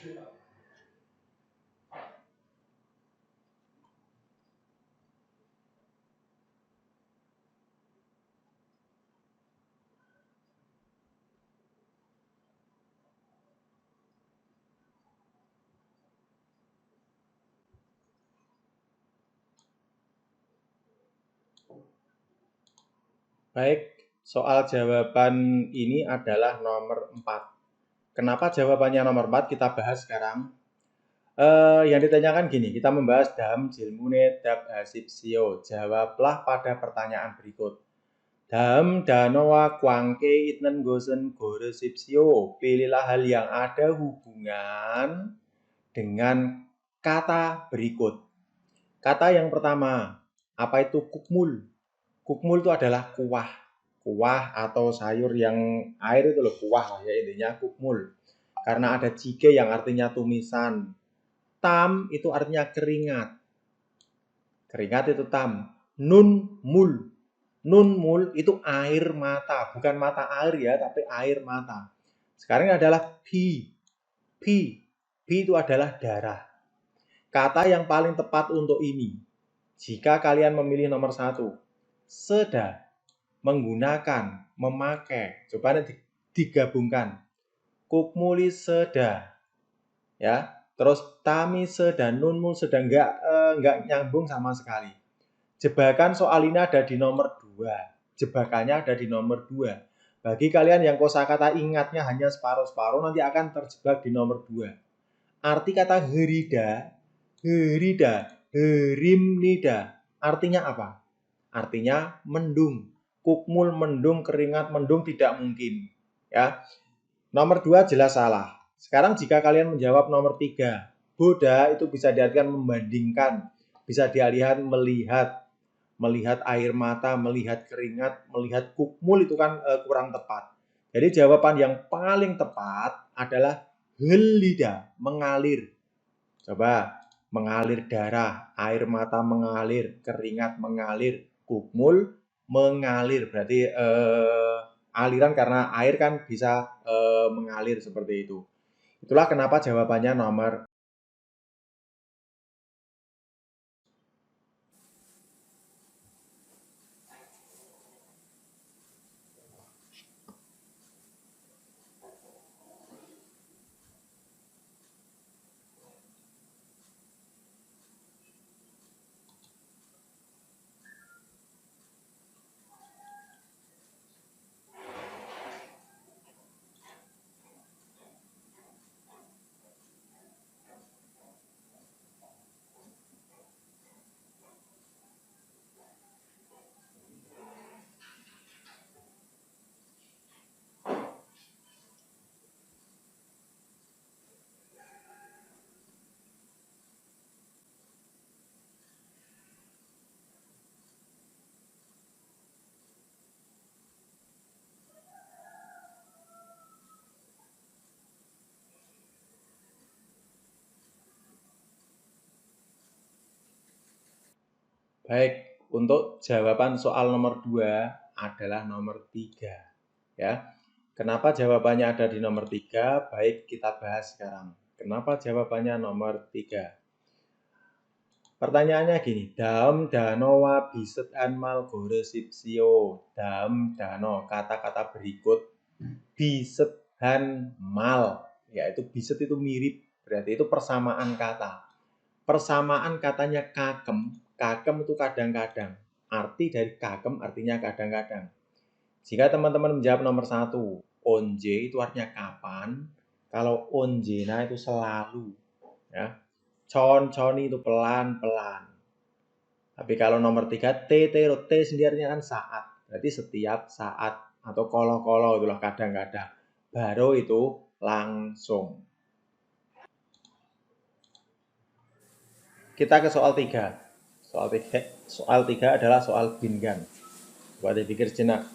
Baik, soal jawaban ini adalah nomor 4. Kenapa jawabannya nomor 4? Kita bahas sekarang. Yang ditanyakan gini, kita membahas dam jilmune dab hasipsio. Jawablah pada pertanyaan berikut. Dam danoa kuangke itnen gosen goresipsio. Pilihlah hal yang ada hubungan dengan kata berikut. Kata yang pertama, apa itu kukmul? Kukmul itu adalah kuah. Kuah atau sayur yang air itu loh, kuah lah ya intinya kukmul. Karena ada jige yang artinya tumisan. Tam itu artinya keringat. Keringat itu tam. Nun mul. Nun mul itu air mata. Bukan mata air ya, tapi air mata. Sekarang adalah pi. Pi. Pi itu adalah darah. Kata yang paling tepat untuk ini. Jika kalian memilih nomor 1. Seda. Menggunakan. Memakai. Coba nanti digabungkan. Kukmuli seda. Ya. Terus tamise dan nunmul sedang nggak nyambung sama sekali. Jebakan soal ini ada di nomor 2. Jebakannya ada di nomor 2. Bagi kalian yang kosakata ingatnya hanya separuh-separuh, nanti akan terjebak di nomor 2. Arti kata herida, herimnida. Artinya apa? Artinya mendung. Kukmul mendung, keringat mendung tidak mungkin. Ya. Nomor 2 jelas salah. Sekarang jika kalian menjawab nomor 3, boda itu bisa diartikan membandingkan, bisa diartikan melihat air mata, melihat keringat, melihat kukmul itu kan kurang tepat. Jadi jawaban yang paling tepat adalah helida, mengalir. Coba, mengalir darah, air mata mengalir, keringat mengalir, kukmul mengalir. Berarti aliran karena air kan bisa mengalir seperti itu. Itulah kenapa jawabannya nomor. Baik, untuk jawaban soal nomor 2 adalah nomor 3. Ya. Kenapa jawabannya ada di nomor 3? Baik, kita bahas sekarang. Kenapa jawabannya nomor 3? Pertanyaannya gini, dam danoa biset anmal goresipsio. Dam dano, kata-kata berikut biset han mal, yaitu biset itu mirip, berarti itu persamaan kata. Persamaan katanya kakem, kakem itu kadang-kadang. Arti dari kakem artinya kadang-kadang. Jika teman-teman menjawab nomor 1, onje itu artinya kapan. Kalau onjena itu selalu, ya. Con-coni itu pelan-pelan. Tapi kalau nomor 3, T sendiri kan saat. Berarti setiap saat atau kolo-kolo itulah kadang-kadang. Baru itu langsung. Kita ke soal 3. Soal 3 adalah soal bingan. Coba dipikir jenak.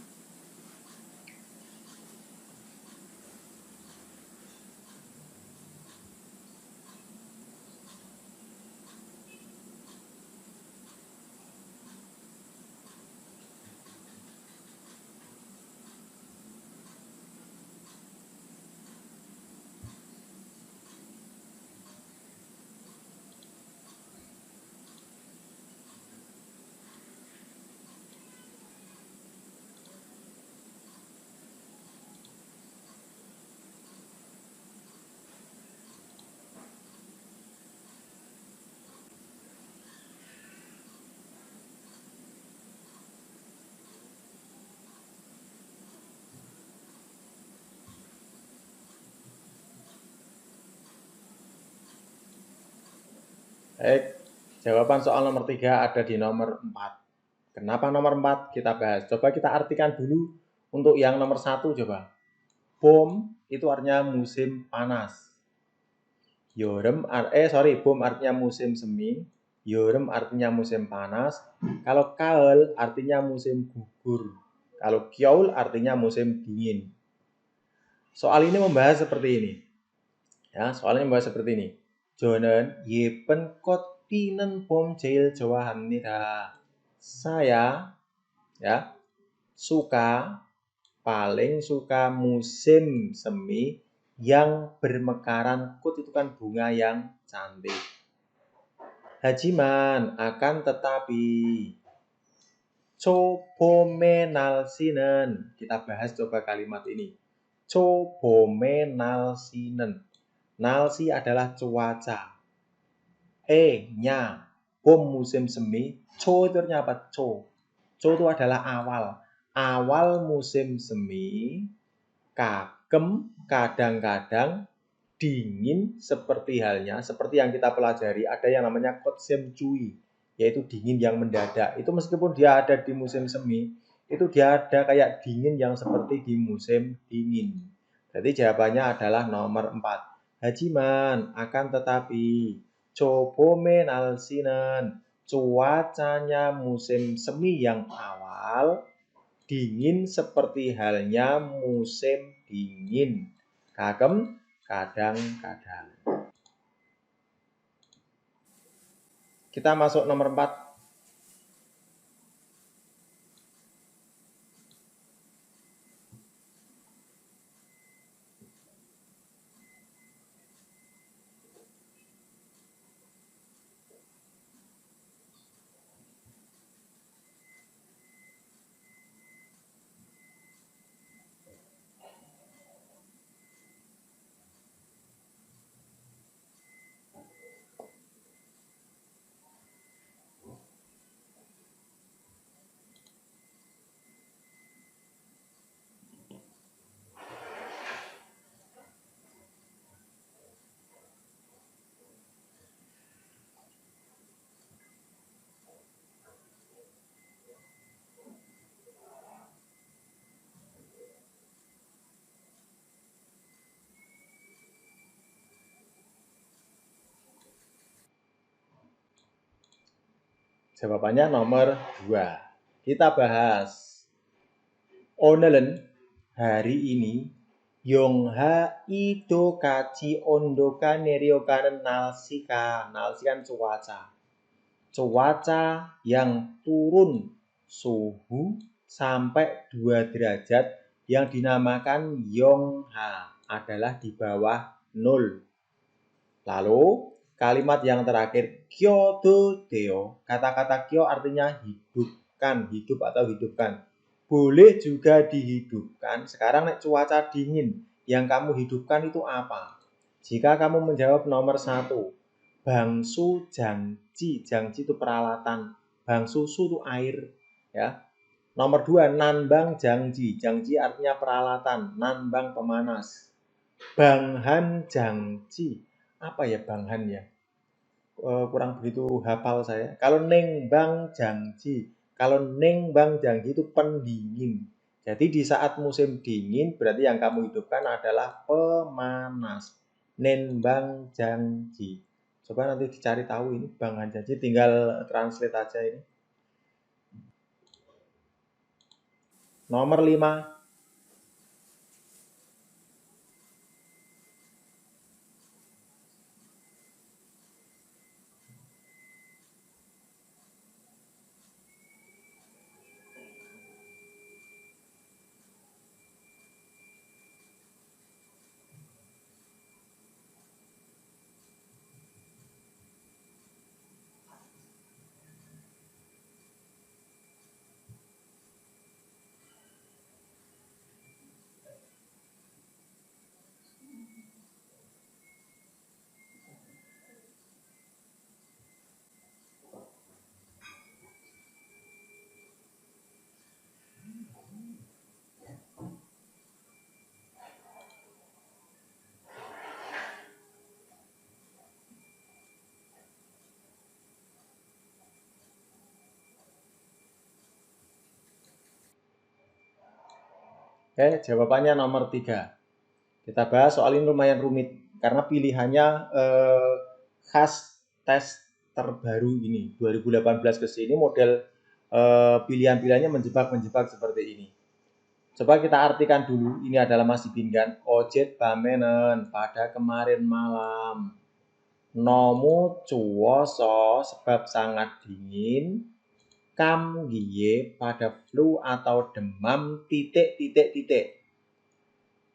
Baik, jawaban soal nomor 3 ada di nomor 4. Kenapa nomor 4? Kita bahas. Coba kita artikan dulu untuk yang nomor 1 coba. Bom itu artinya musim panas. Bom artinya musim semi. Yorem artinya musim panas. Kalau kael artinya musim gugur. Kalau kyaul artinya musim dingin. Soal ini membahas seperti ini. Ya, soalnya membahas seperti ini. 저는 예쁜 꽃 피는 봄 제일 좋아합니다. Saya ya paling suka musim semi yang bermekaran. Kut itu kan bunga yang cantik. Hajiman akan tetapi 봄의 날씨는, kita bahas coba kalimat ini. 봄의 날씨는, 날씨 adalah cuaca. nya bom musim semi. Itu artinya apa? Itu adalah awal. Awal musim semi, kadang-kadang dingin seperti yang kita pelajari, ada yang namanya kotsemcui, yaitu dingin yang mendadak. Itu meskipun dia ada di musim semi, itu dia ada kayak dingin yang seperti di musim dingin. Jadi jawabannya adalah nomor 4. Hajiman akan tetapi 봄의 날씨는, cuacanya musim semi yang awal dingin seperti halnya musim dingin. Kadang-kadang. Kita masuk nomor 4. Jawabannya nomor 2. Kita bahas. 오늘은, hari ini, Yongha Ido Kaji Ondoka Neriokanen Nalsika. Nalsikan cuaca. Cuaca yang turun suhu sampai 2 derajat yang dinamakan Yongha adalah di bawah 0. Lalu kalimat yang terakhir kyodo deo. Kata-kata kyo artinya hidupkan, hidup atau hidupkan. Boleh juga dihidupkan. Sekarang cuaca dingin, yang kamu hidupkan itu apa? Jika kamu menjawab nomor 1, bangsu jangji. Jangji itu peralatan. Bangsusu itu air, ya. Nomor 2, nanbang jangji. Jangji artinya peralatan, nanbang pemanas. Banghan jangji. Apa ya banghan ya? Kurang begitu hafal saya. Kalau nengbang jangji. Kalau nengbang jangji itu pendingin. Jadi di saat musim dingin berarti yang kamu hidupkan adalah pemanas. Nenbang jangji. Coba nanti dicari tahu ini banghan jangji, tinggal translate aja ini. Nomor 5. Oke, jawabannya nomor 3. Kita bahas soal ini lumayan rumit karena pilihannya khas tes terbaru ini 2018 ke sini model pilihan-pilihannya menjebak-menjebak seperti ini. Coba kita artikan dulu, ini adalah masih pinggan. Ojet bamenen pada kemarin malam. Nomu cuwoso sebab sangat dingin. Kam giye pada flu atau demam titik.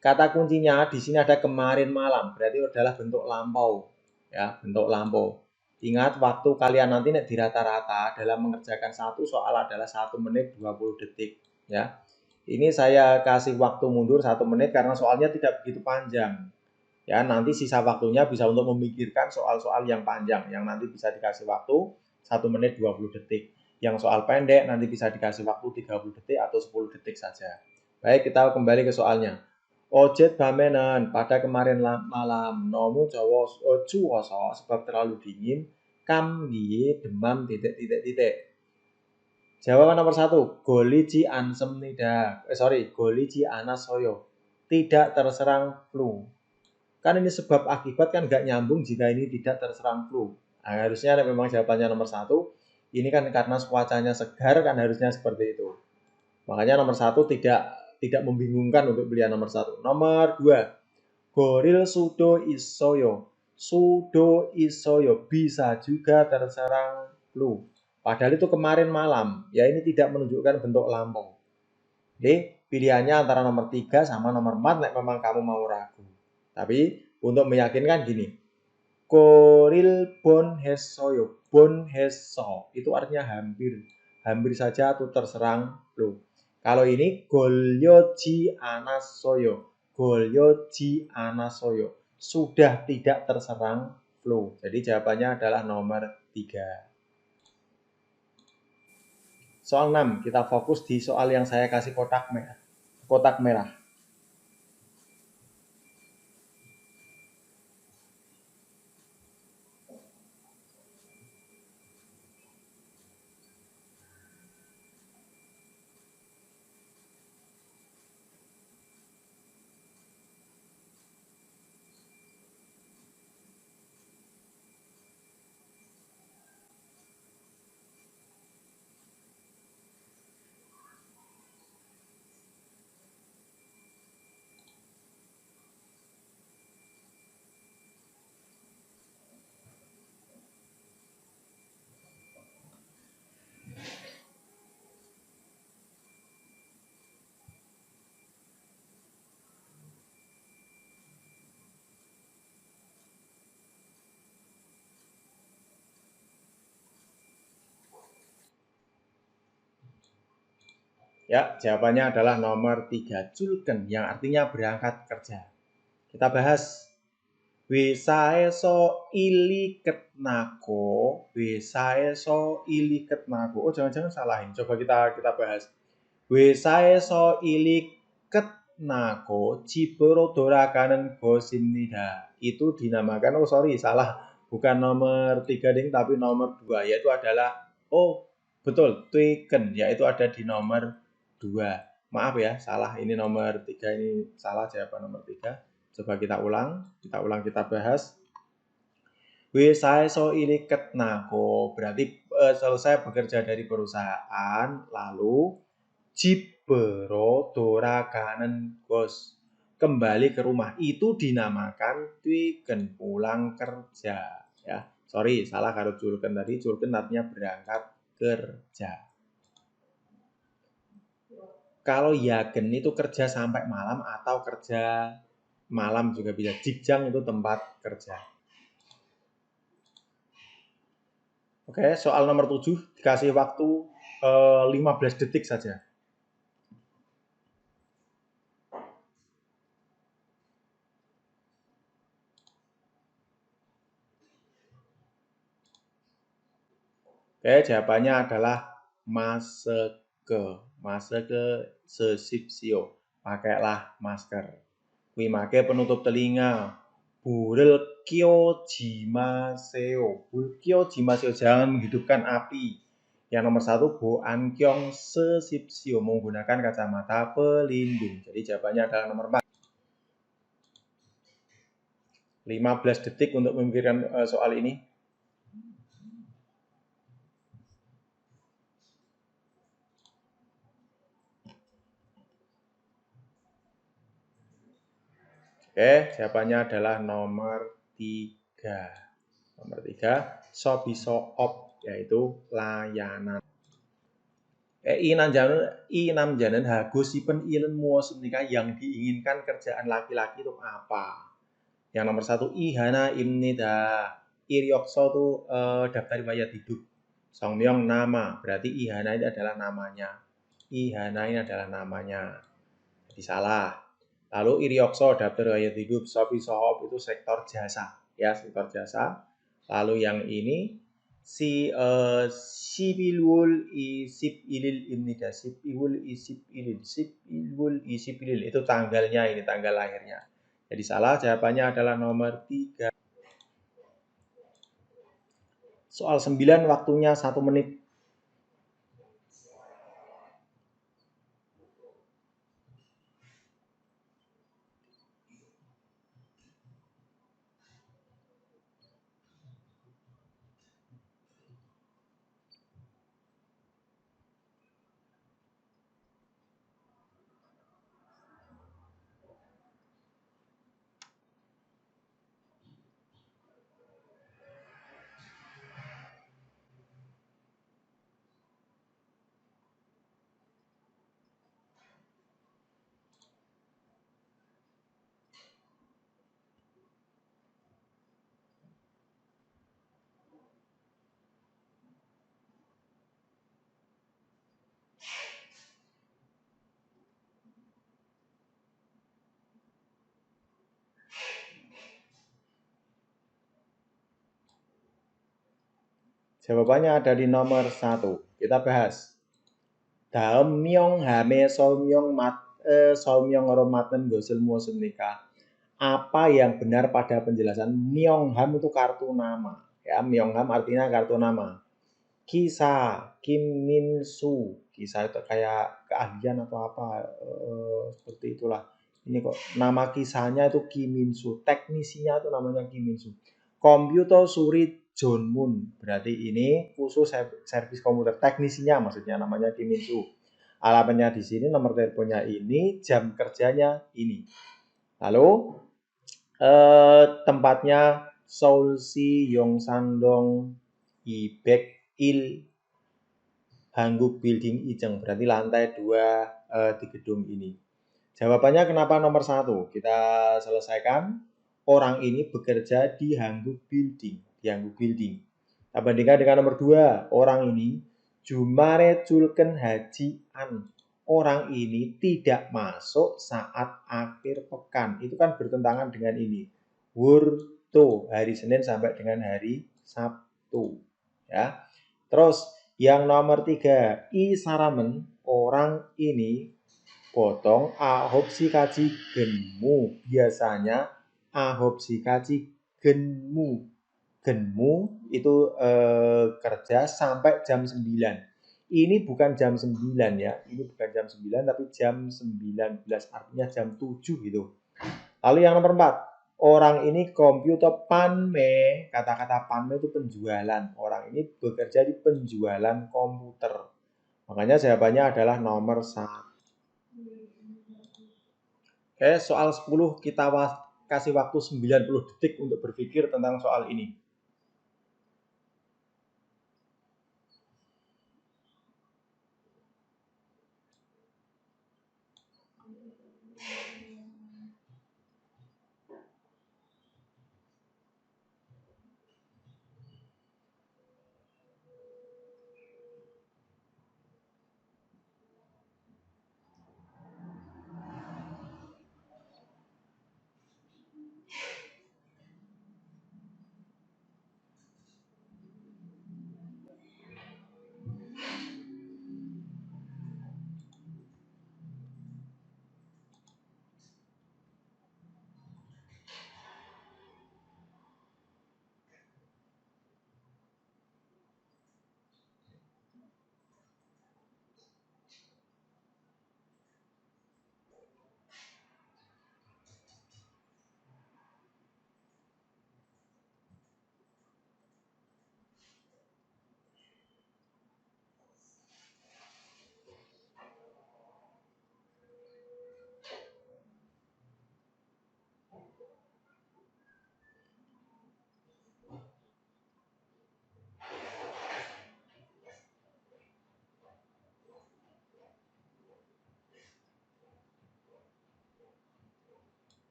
Kata kuncinya di sini ada kemarin malam, berarti adalah bentuk lampau. Ya, bentuk lampau. Ingat waktu kalian nanti di rata-rata dalam mengerjakan satu soal adalah 1 menit 20 detik. Ya, ini saya kasih waktu mundur 1 menit karena soalnya tidak begitu panjang. Ya, nanti sisa waktunya bisa untuk memikirkan soal-soal yang panjang, yang nanti bisa dikasih waktu 1 menit 20 detik. Yang soal pendek nanti bisa dikasih waktu 30 detik atau 10 detik saja. Baik, kita kembali ke soalnya. Ojet bamenen pada kemarin malam nomu cuwoso sebab terlalu dingin kam giye demam titik. Jawaban nomor 1, golici ansem nida. Golici anasoyo. Tidak terserang flu. Kan ini sebab akibat kan nggak nyambung jika ini tidak terserang flu. Nah, harusnya memang jawabannya nomor 1. Ini kan karena cuacanya segar kan harusnya seperti itu. Makanya nomor 1 tidak membingungkan untuk pilihan nomor 1. Nomor 2, goril sudo isoyo. Sudo isoyo bisa juga terserang flu. Padahal itu kemarin malam. Ya ini tidak menunjukkan bentuk lampau. Jadi pilihannya antara nomor 3 sama nomor 4 nek memang kamu mau ragu. Tapi untuk meyakinkan gini. Goril bon hesoyo. Bon heso itu artinya hampir. Hampir saja tuh terserang flu. Kalau ini golyoji anasoyo. Golyoji anasoyo. Sudah tidak terserang flu. Jadi jawabannya adalah nomor 3. Soal 6, kita fokus di soal yang saya kasih kotak merah. Kotak merah. Ya, jawabannya adalah nomor 3, julken, yang artinya berangkat kerja. Kita bahas. Wesaeso iliket nako. Oh, jangan-jangan salahin. Coba kita bahas. Wesaeso iliket nako ciberodora kanen gosimnida. Itu dinamakan, salah. Bukan nomor 3 ding, tapi nomor 2, yaitu adalah, betul, tuiken, yaitu ada di nomor 2. Maaf ya, salah. Ini nomor 3, ini salah jawaban nomor 3. Coba kita ulang, kita bahas. Wesaeso iliket nako, berarti selesai bekerja dari perusahaan, lalu jibero dorakanen gos, kembali ke rumah, itu dinamakan tuiken, pulang kerja. Ya, salah kalau julken tadi. Julken artinya berangkat kerja. Kalau yagen itu kerja sampai malam atau kerja malam juga bisa. Jikjang itu tempat kerja. Oke, soal nomor 7 dikasih waktu 15 detik saja. Oke, jawabannya adalah maske sesipsio. Pakailah masker. Wimake penutup telinga. Burel kyo jimaseo. Jangan menghidupkan api. Yang nomor 1 Bo Ankyong Sesipsio menggunakan kacamata pelindung. Jadi jawabannya adalah nomor 4. 15 detik untuk memikirkan soal ini. Oke, jawabannya adalah nomor 3. Nomor 3, Sobisoop, yaitu layanan. Inamjanen hagosipen ilen muosum nikah yang diinginkan kerjaan laki-laki itu apa? Yang nomor 1, ihana imnida. Iryokso itu daftar riwayat hidup. Songmyong nama, berarti ihana ini adalah namanya. Ihana ini adalah namanya. Jadi salah. Lalu Iryokso daftar riwayat hidup. Sopi Sohop itu sektor jasa, ya, sektor jasa. Lalu yang ini Sipilwul isip ilil imnida. Sipilwul isip ilil. Sipilwul isip ilil itu tanggalnya, ini tanggal lahirnya. Jadi salah, jawabannya adalah nomor 3. Soal 9 waktunya 1 menit. Jawabannya ada di nomor 1. Kita bahas. Dalam myong hame solmyong romaten gosel muosum nikah. Apa yang benar pada penjelasan Myongham itu kartu nama? Ya, Myongham artinya kartu nama. Kisah Kim Min Soo. Kisah itu kayak keahlian atau apa, seperti itulah. Ini kok nama kisahnya itu Kim Min Soo. Teknisinya itu namanya Kim Min Soo. Komputer Suri John Moon. Berarti ini khusus servis komputer. Teknisinya maksudnya namanya Kim Min Soo. Alamatnya di sini, nomor teleponnya ini, jam kerjanya ini. Lalu tempatnya Seoul Si Yongsandong Ibek Il Hangguk Building Ijeng, berarti lantai 2 di gedung ini. Jawabannya kenapa nomor 1? Kita selesaikan. Orang ini bekerja di Hangguk Building. Di Hangguk Building. Kita bandingkan dengan nomor 2. Orang ini Jumare Culken Haji An. Orang ini tidak masuk saat akhir pekan. Itu kan bertentangan dengan ini. Wurto, hari Senin sampai dengan hari Sabtu. Ya. Terus yang nomor 3, I Saramen, orang ini potong ahopsi kaji genmu. Biasanya ahopsi kaji genmu. Genmu itu kerja sampai jam 9. Ini bukan jam 9 ya. Ini bukan jam 9 tapi jam 19, artinya jam 7 gitu. Lalu yang nomor 4, orang ini komputer panme. Kata-kata panme itu penjualan. Orang ini bekerja di penjualan komputer. Makanya jawabannya adalah nomor 1. Oke, soal 10 kita kasih waktu 90 detik untuk berpikir tentang soal ini.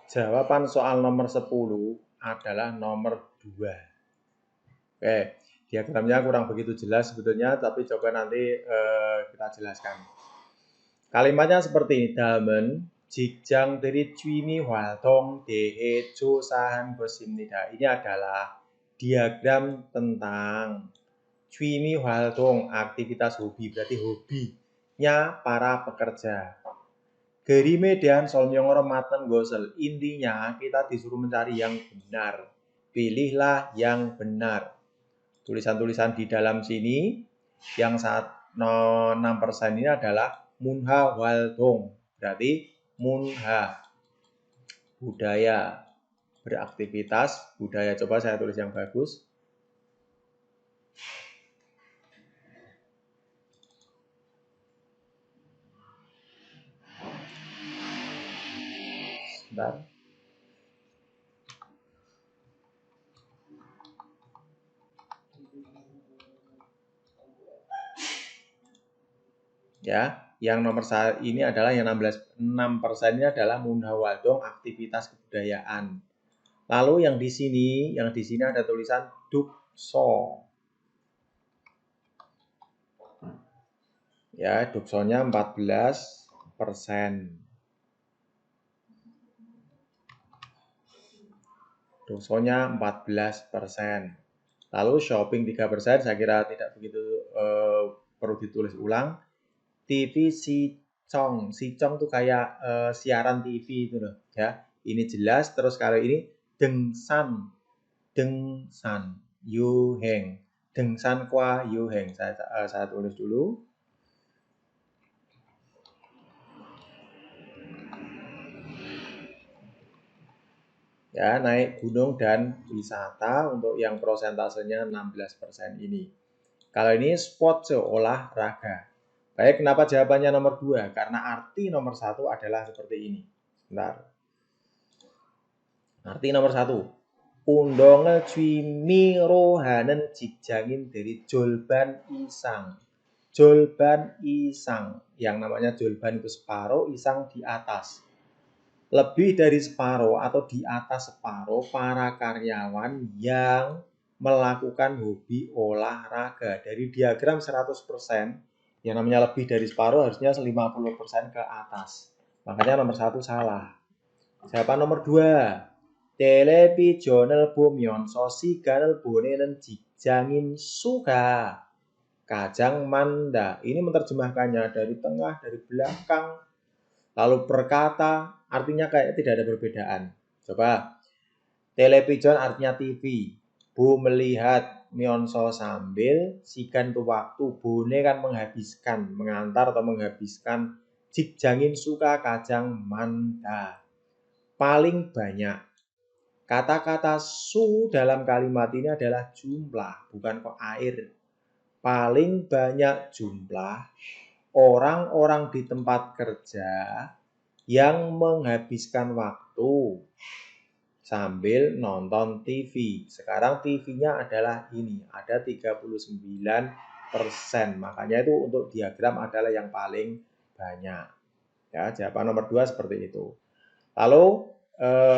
Jawaban soal nomor 10 adalah nomor 2. Oke, diagramnya kurang begitu jelas sebetulnya, tapi coba nanti kita jelaskan. Kalimatnya seperti ini. 다음은 직장들이 취미 활동 대해 조사한 것입니다. Ini adalah diagram tentang 취미 활동, aktivitas hobi, berarti hobinya para pekerja. 그림에 대한 설명으로 맞는 것을, intinya kita disuruh mencari yang benar. Pilihlah yang benar. Tulisan-tulisan di dalam sini yang 6% ini adalah munha waldong, berarti munha budaya, beraktivitas budaya. Coba saya tulis yang bagus. Sebentar. Ya, yang nomor ini adalah yang 6% ini adalah munha waldong, aktivitas kebudayaan. Lalu yang di sini ada tulisan dukso. Ya, duksonya 14%. Duksonya 14%. Lalu shopping 3%, saya kira tidak begitu perlu ditulis ulang. TV Sicong itu kayak siaran TV itu loh, ya. Ini jelas. Terus kalau ini Dengsan Yuheng, Dengsan Kwa Yuheng. Saya tulis dulu. Ya, naik gunung dan wisata untuk yang prosentasenya 16% ini. Kalau ini sport olahraga. Baik, kenapa jawabannya nomor 2? Karena arti nomor 1 adalah seperti ini. Bentar. Arti nomor 1. 운동을 취미로 하는 직장인들이 졸반 이상. 졸반 이상. Yang namanya 졸반 itu separuh, isang di atas. Lebih dari separuh atau di atas separuh para karyawan yang melakukan hobi olahraga. Dari diagram 100%, yang namanya lebih dari separuh harusnya 50% ke atas. Makanya nomor 1 salah. Jawaban nomor 2. 텔레비전을 보면서 시간을 보내는 직장인 수가 가장 많다. Ini menerjemahkannya dari tengah, dari belakang, lalu berkata, artinya kayak tidak ada perbedaan. Coba. Television artinya TV. Bu melihat, myonso sambil, sikan itu waktu, bone kan menghabiskan, mengantar atau menghabiskan, 직장인 suka kajang manda, paling banyak. Kata-kata su dalam kalimat ini adalah jumlah, bukan kok air. Paling banyak jumlah orang-orang di tempat kerja yang menghabiskan waktu sambil nonton TV. Sekarang TV-nya adalah ini, ada 39%. Makanya itu untuk diagram adalah yang paling banyak. Ya, jawaban nomor 2 seperti itu. Lalu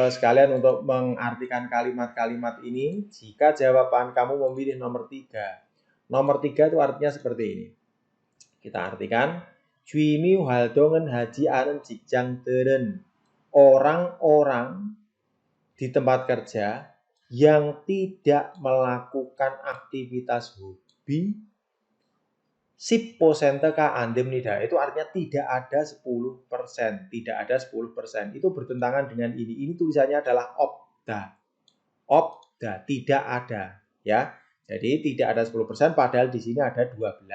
sekalian untuk mengartikan kalimat-kalimat ini, jika jawaban kamu memilih nomor 3. Nomor 3 itu artinya seperti ini. Kita artikan, 취미 활동은 하지 않은 직장들은, orang-orang di tempat kerja yang tidak melakukan aktivitas hobi 10% ka andemnida, itu artinya tidak ada 10%, tidak ada 10%. Itu bertentangan dengan ini. Ini tulisannya adalah opda. Opda, tidak ada, ya. Jadi tidak ada 10%, padahal di sini ada 12%.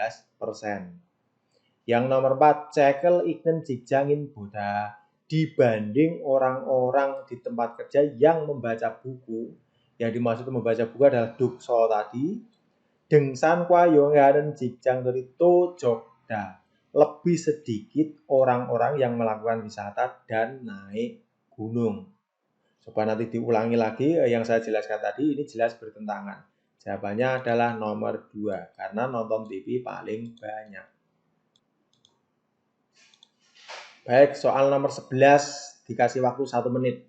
Yang nomor 4, cekel iknen 직장인 보다, dibanding orang-orang di tempat kerja yang membaca buku. Yang dimaksud membaca buku adalah dukso tadi. Dengsan kwayonganen 직장 dari Tojokda, lebih sedikit orang-orang yang melakukan wisata dan naik gunung. Coba nanti diulangi lagi yang saya jelaskan tadi, ini jelas bertentangan. Jawabannya adalah nomor 2, karena nonton TV paling banyak. Baik, soal nomor 11 dikasih waktu 1 menit.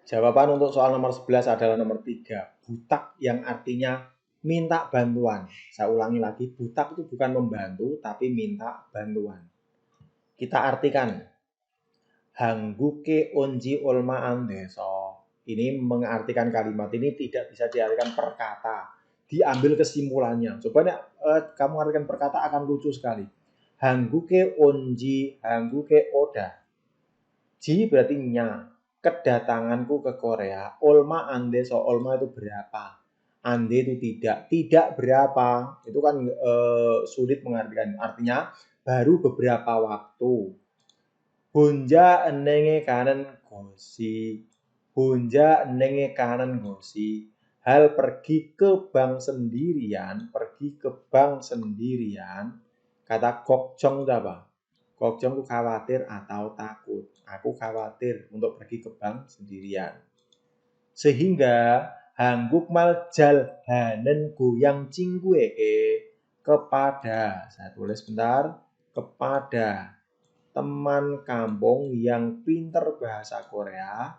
Jawaban untuk soal nomor 11 adalah nomor 3. Butak yang artinya minta bantuan. Saya ulangi lagi, butak itu bukan membantu, tapi minta bantuan. Kita artikan. Hangguke onji olma andeso. Ini mengartikan kalimat ini tidak bisa diartikan per kata. Diambil kesimpulannya. Coba kamu artikan per kata akan lucu sekali. Hangguke onji, hangguke oda. Ji berarti nya. Kedatanganku ke Korea. Olma andeso. Olma itu berapa? Ande itu tidak. Tidak berapa. Itu kan sulit mengartikan. Artinya baru beberapa waktu. Hunja enenge kanan gosi. Hunja enenge kanan gosi. Hal pergi ke bank sendirian. Pergi ke bank sendirian. Kata kokjong itu apa? Kokjong itu khawatir atau takut. Aku khawatir untuk pergi ke bank sendirian. Sehingga hangguk maljal hanen goyang cinggue kepada. Saya tulis bentar. Kepada teman kampung yang pinter bahasa Korea,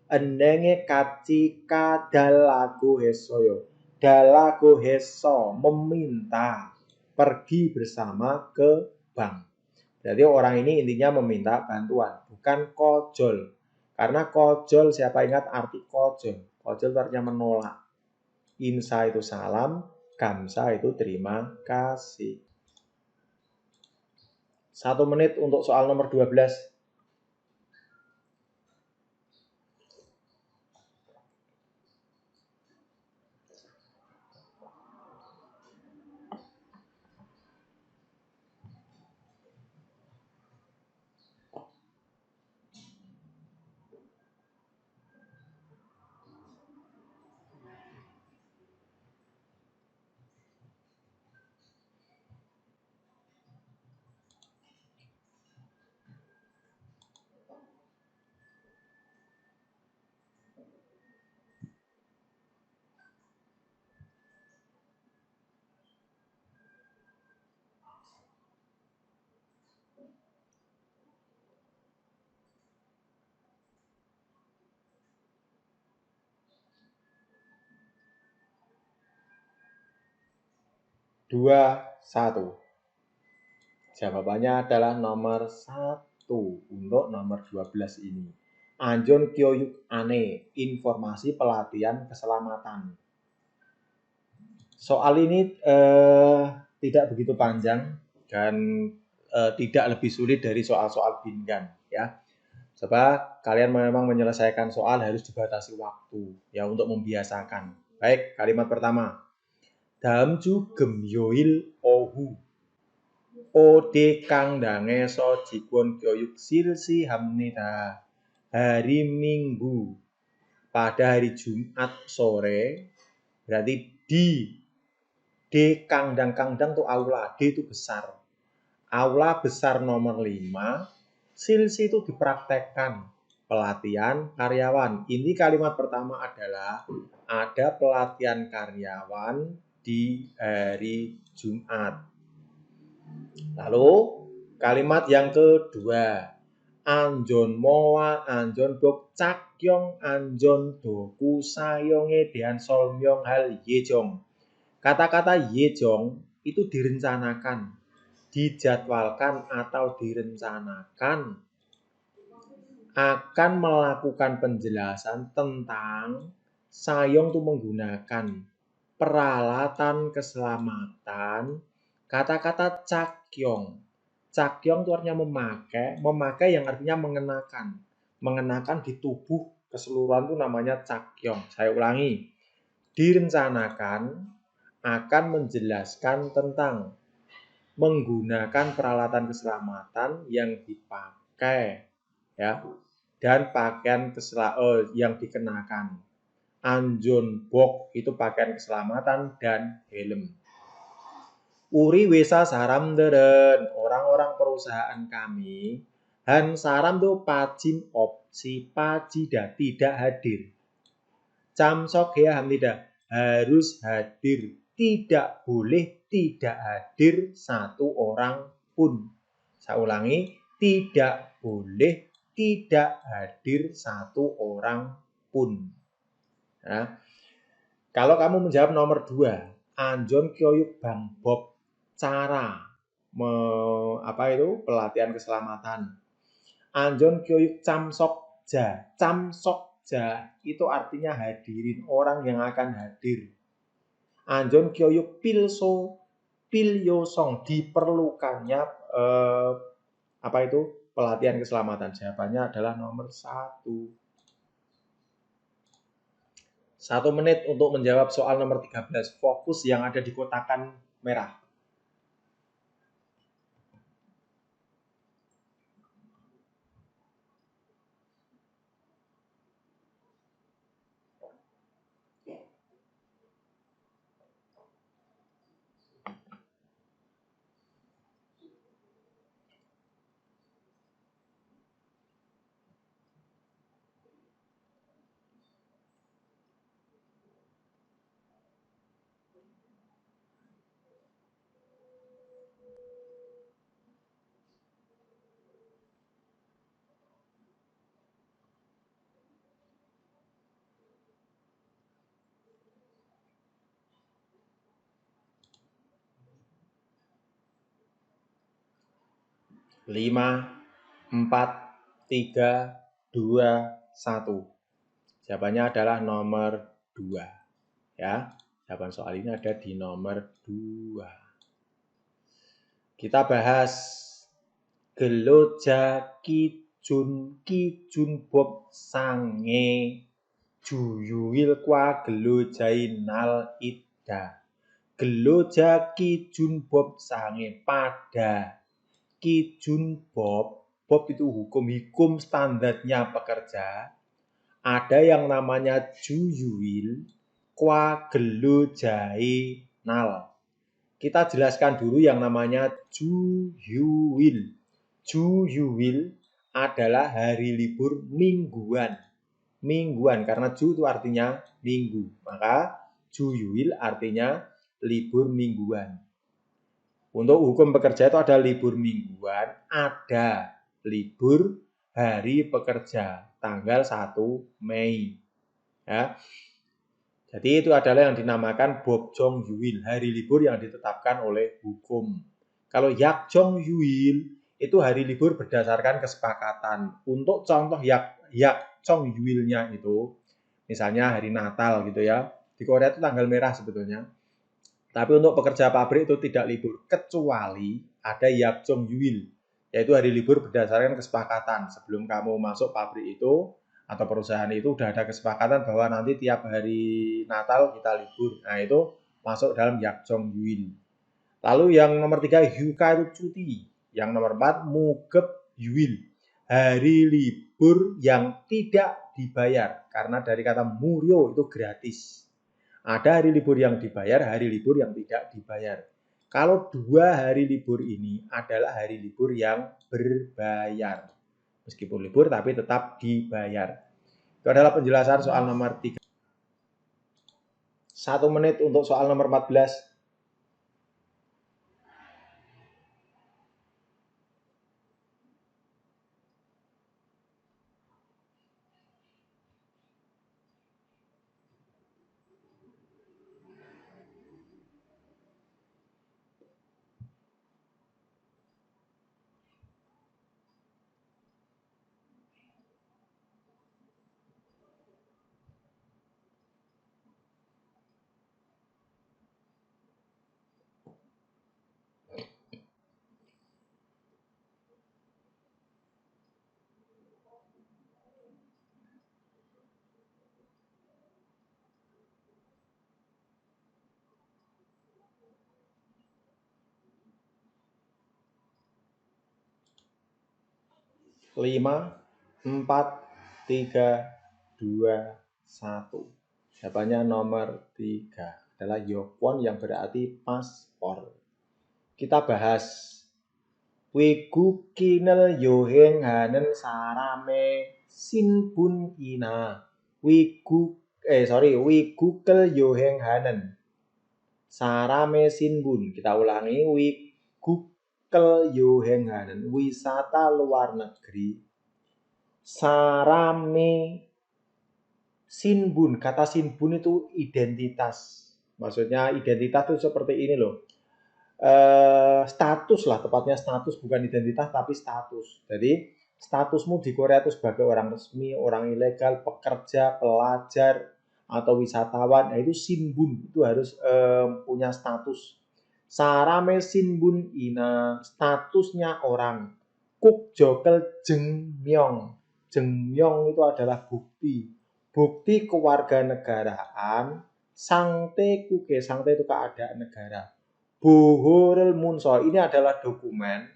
endenge kaci kadalago hesoyo. Dalago heso meminta pergi bersama ke bank. Jadi orang ini intinya meminta bantuan, bukan kojol. Karena kojol, siapa ingat arti kojol? Kojol artinya menolak. Insa itu salam, gamsa itu terima kasih. 1 menit untuk soal nomor 12. Dua, 1. Jawabannya adalah nomor 1 untuk nomor 12 ini. Anjon Kyoyuk Ane, informasi pelatihan keselamatan. Soal ini tidak begitu panjang dan tidak lebih sulit dari soal-soal bingan ya. Sebab kalian memang menyelesaikan soal harus dibatasi waktu ya untuk membiasakan. Baik, kalimat pertama. 다음주 금요일 오후 Ode kang dangeso jikun 교육 실시합니다. Hari Minggu pada hari Jumat sore berarti D kangdang tuh aula, D itu besar. Aula besar nomor 5, silsi itu dipraktekkan pelatihan karyawan. Ini kalimat pertama adalah ada pelatihan karyawan di hari Jumat. Lalu kalimat yang kedua, anjon moa anjon bok cakyong anjon doku sayonge dean solmyong hal yejong. Kata-kata yejong itu direncanakan, dijadwalkan atau direncanakan akan melakukan penjelasan tentang sayong itu menggunakan peralatan keselamatan. Kata-kata cakyong. Cakyong itu artinya memakai yang artinya mengenakan. Mengenakan di tubuh keseluruhan itu namanya cakyong. Saya ulangi. Direncanakan akan menjelaskan tentang menggunakan peralatan keselamatan yang dipakai ya dan pakaian yang dikenakan. Anjon bok itu pakaian keselamatan dan helm. Uri wesa saram deren, orang-orang perusahaan kami, han saram tuh pajim opsi pajida tidak hadir. Camsok ya hamida harus hadir, tidak boleh tidak hadir satu orang pun. Saya ulangi, tidak boleh tidak hadir satu orang pun. Nah, kalau kamu menjawab nomor 2, anjon kyoyuk Bang Bob cara pelatihan keselamatan. Anjon kyoyuk camsokja. Camsokja itu artinya hadirin, orang yang akan hadir. Anjon kyoyuk pilso pilyosong, diperlukannya pelatihan keselamatan. Jawabannya adalah nomor 1. 1 menit untuk menjawab soal nomor 13. Fokus yang ada di kotakan merah. Lima, 4, 3, 2, 1. Jawabannya adalah nomor 2. Ya, jawaban soal ini ada di nomor 2. Kita bahas geloja kijun bob sange juyuil kwa gelojainal ida. Geloja kijun bob sange pada kijun bob itu hukum standarnya pekerja. Ada yang namanya juyuil kwa gelojainal. Kita jelaskan dulu yang namanya juyuil. Juyuil adalah hari libur mingguan. Mingguan, karena ju itu artinya minggu. Maka juyuil artinya libur mingguan. Untuk hukum pekerja itu ada libur mingguan, ada libur hari pekerja, tanggal 1 Mei. Ya. Jadi itu adalah yang dinamakan Bobjong Yuil, hari libur yang ditetapkan oleh hukum. Kalau Yakjong Yuil itu hari libur berdasarkan kesepakatan. Untuk contoh Yakjong Yuilnya itu, misalnya hari Natal gitu ya. Di Korea itu tanggal merah sebetulnya. Tapi untuk pekerja pabrik itu tidak libur, kecuali ada Yakjong Yuil, yaitu hari libur berdasarkan kesepakatan. Sebelum kamu masuk pabrik itu, atau perusahaan itu udah ada kesepakatan bahwa nanti tiap hari Natal kita libur. Nah itu masuk dalam Yakjong Yuil. Lalu yang nomor 3 Hyuka itu cuti. Yang nomor 4 Mugep Yuil, hari libur yang tidak dibayar. Karena dari kata muryo itu gratis. Ada hari libur yang dibayar, hari libur yang tidak dibayar. Kalau 2 hari libur ini adalah hari libur yang berbayar. Meskipun libur tapi tetap dibayar. Itu adalah penjelasan soal nomor 3. 1 menit untuk soal nomor 14. Lima, 4, 3, 2, 1. Jawabannya nomor 3 adalah Yokwon yang berarti paspor. Kita bahas Wigu kinel yoheng hanen sarame sinbun ina. Wigu kel yoheng hanen sarame sinbun. Kita ulangi, wigu kel yoheng hanen, wisata luar negeri. Sarame Sinbun, kata sinbun itu identitas. Maksudnya identitas itu seperti ini loh. Status lah, tepatnya status, bukan identitas tapi status. Jadi statusmu di Korea itu sebagai orang resmi, orang ilegal, pekerja, pelajar, atau wisatawan, nah itu sinbun, itu harus punya status. Sarame sinbun ina, statusnya orang. Kuk jokel jengmyong. Jengmyong itu adalah bukti. Bukti kewarganegaraan. Sangte kuke, sangte itu keadaan negara. Buhurul Munso ini adalah dokumen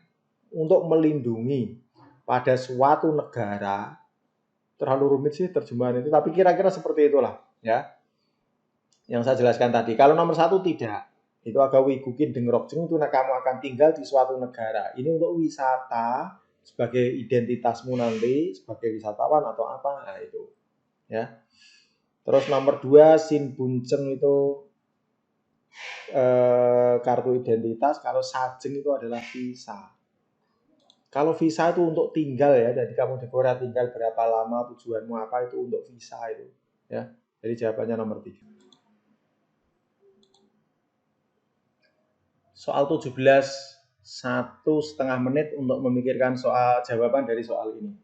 untuk melindungi pada suatu negara. Terlalu rumit sih terjemahan itu, tapi kira-kira seperti itulah ya yang saya jelaskan tadi. Kalau nomor 1 tidak, itu agak wigukin dengrokjeng itu kamu akan tinggal di suatu negara. Ini untuk wisata sebagai identitasmu nanti sebagai wisatawan atau apa, nah itu ya. Terus nomor 2 sinbunceng itu kartu identitas. Kalau sajeng itu adalah visa. Kalau visa itu untuk tinggal ya, jadi kamu di Korea tinggal berapa lama, tujuanmu apa, itu untuk visa itu ya. Jadi jawabannya nomor 3. Soal 17, 1,5 menit untuk memikirkan soal jawaban dari soal ini.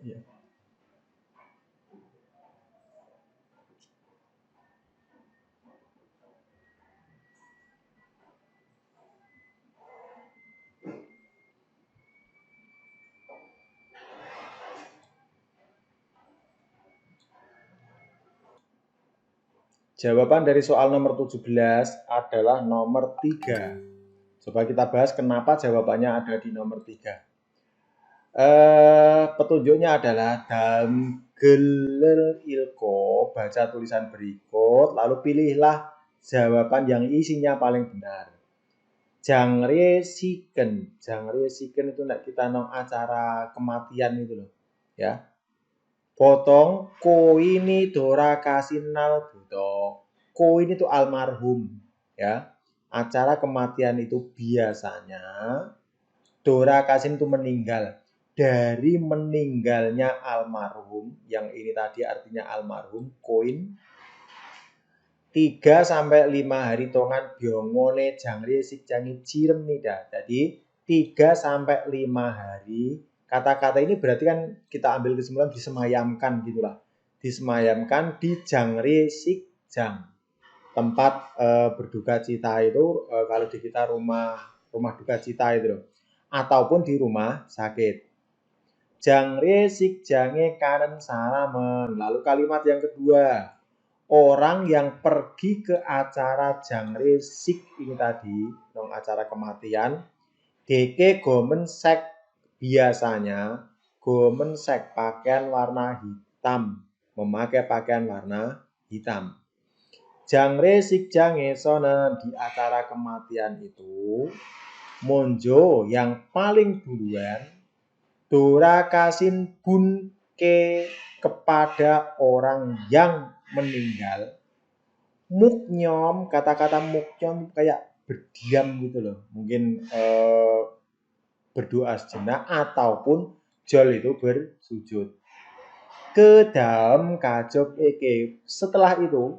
Ya. Jawaban dari soal nomor 17 adalah nomor 3. Coba kita bahas kenapa jawabannya ada di nomor 3. Petunjuknya adalah dalam geler ilko, baca tulisan berikut, lalu pilihlah jawaban yang isinya paling benar. Jangre siken itu kita nong acara kematian itu loh, ya. Potong koini dora kasinal buto. Koin itu almarhum, ya. Acara kematian itu biasanya dora kasin itu meninggal. Dari meninggalnya almarhum, yang ini tadi artinya almarhum, koin 3-5 hari tongan biongone jangri sikjangi cirem nida. Jadi 3-5 hari. Kata-kata ini berarti kan kita ambil kesimpulan disemayamkan gitulah. Disemayamkan di jangri sikjang. Tempat berduka cita itu kalau di kita rumah duka cita itu loh. Ataupun di rumah sakit. Jangre sikjange kanen salamen. Lalu kalimat yang kedua. Orang yang pergi ke acara jangre sik ini tadi, acara kematian, deke gomen sek biasanya, gomen sek pakaian warna hitam, memakai pakaian warna hitam. Jangre sik jange sonen di acara kematian itu, monjo yang paling duluan, dora kasin bun ke kepada orang yang meninggal. Muknyom, kata-kata muknyom kayak berdiam gitu loh. Mungkin berdoa sejenak ataupun jol itu bersujud. Ke dalam kajok eke. Setelah itu,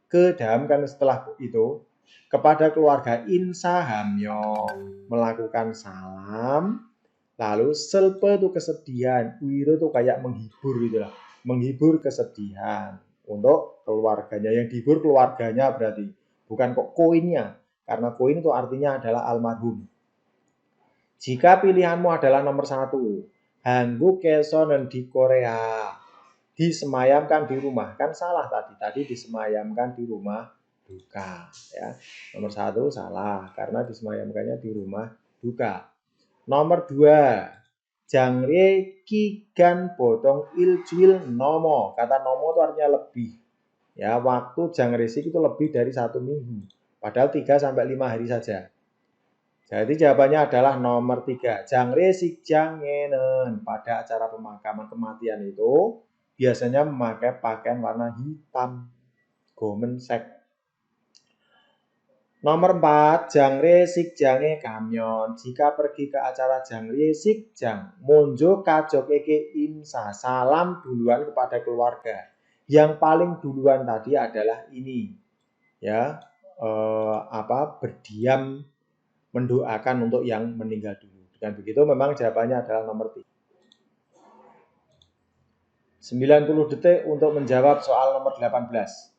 ke dalam kan setelah itu, Kepada keluarga insahamyo melakukan salam. Lalu selpe itu kesedihan, wiro itu kayak menghibur gitu lah. Menghibur kesedihan untuk keluarganya. Yang dihibur keluarganya berarti. Bukan kok koinnya. Karena koin itu artinya adalah almarhum. Jika pilihanmu adalah nomor 1, Hanguk kesonen di Korea, disemayamkan di rumah. Kan salah tadi. Tadi disemayamkan di rumah duka. Ya. Nomor 1 salah. Karena disemayamkannya di rumah duka. Nomor 2, jangre kigan potong iljuil nomo. Kata nomo itu artinya lebih. Ya, waktu jangresik itu lebih dari 1 minggu. Padahal 3-5 hari saja. Jadi jawabannya adalah nomor 3. Jangresik jangenen. Pada acara pemakaman kematian itu biasanya memakai pakaian warna hitam. Gomensek. Nomor 4, jangre sikjange kamyon. Jika pergi ke acara jangre sikjang, monjo kajokeke imsa. Salam duluan kepada keluarga. Yang paling duluan tadi adalah ini. Ya, berdiam mendoakan untuk yang meninggal dulu. Dengan begitu memang jawabannya adalah nomor 3. 90 detik untuk menjawab soal nomor 18.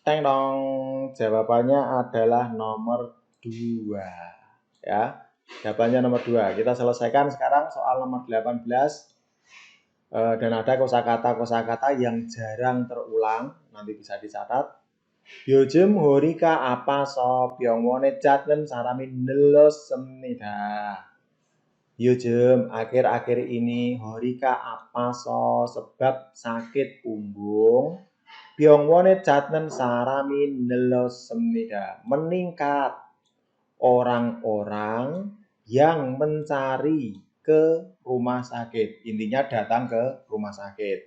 Teng dong, jawabannya adalah nomor 2. Ya, jawabannya nomor 2. Kita selesaikan sekarang soal nomor 18. Dan ada kosakata yang jarang terulang, nanti bisa dicatat. 요즘 허리가 아파서 병원에 찾는 사람이 늘었습니다. 요즘 akhir-akhir ini 허리가 아파서 sebab sakit punggung. 병원에 찾는 사람이 늘었습니다. Meningkat orang-orang yang mencari ke rumah sakit. Intinya datang ke rumah sakit.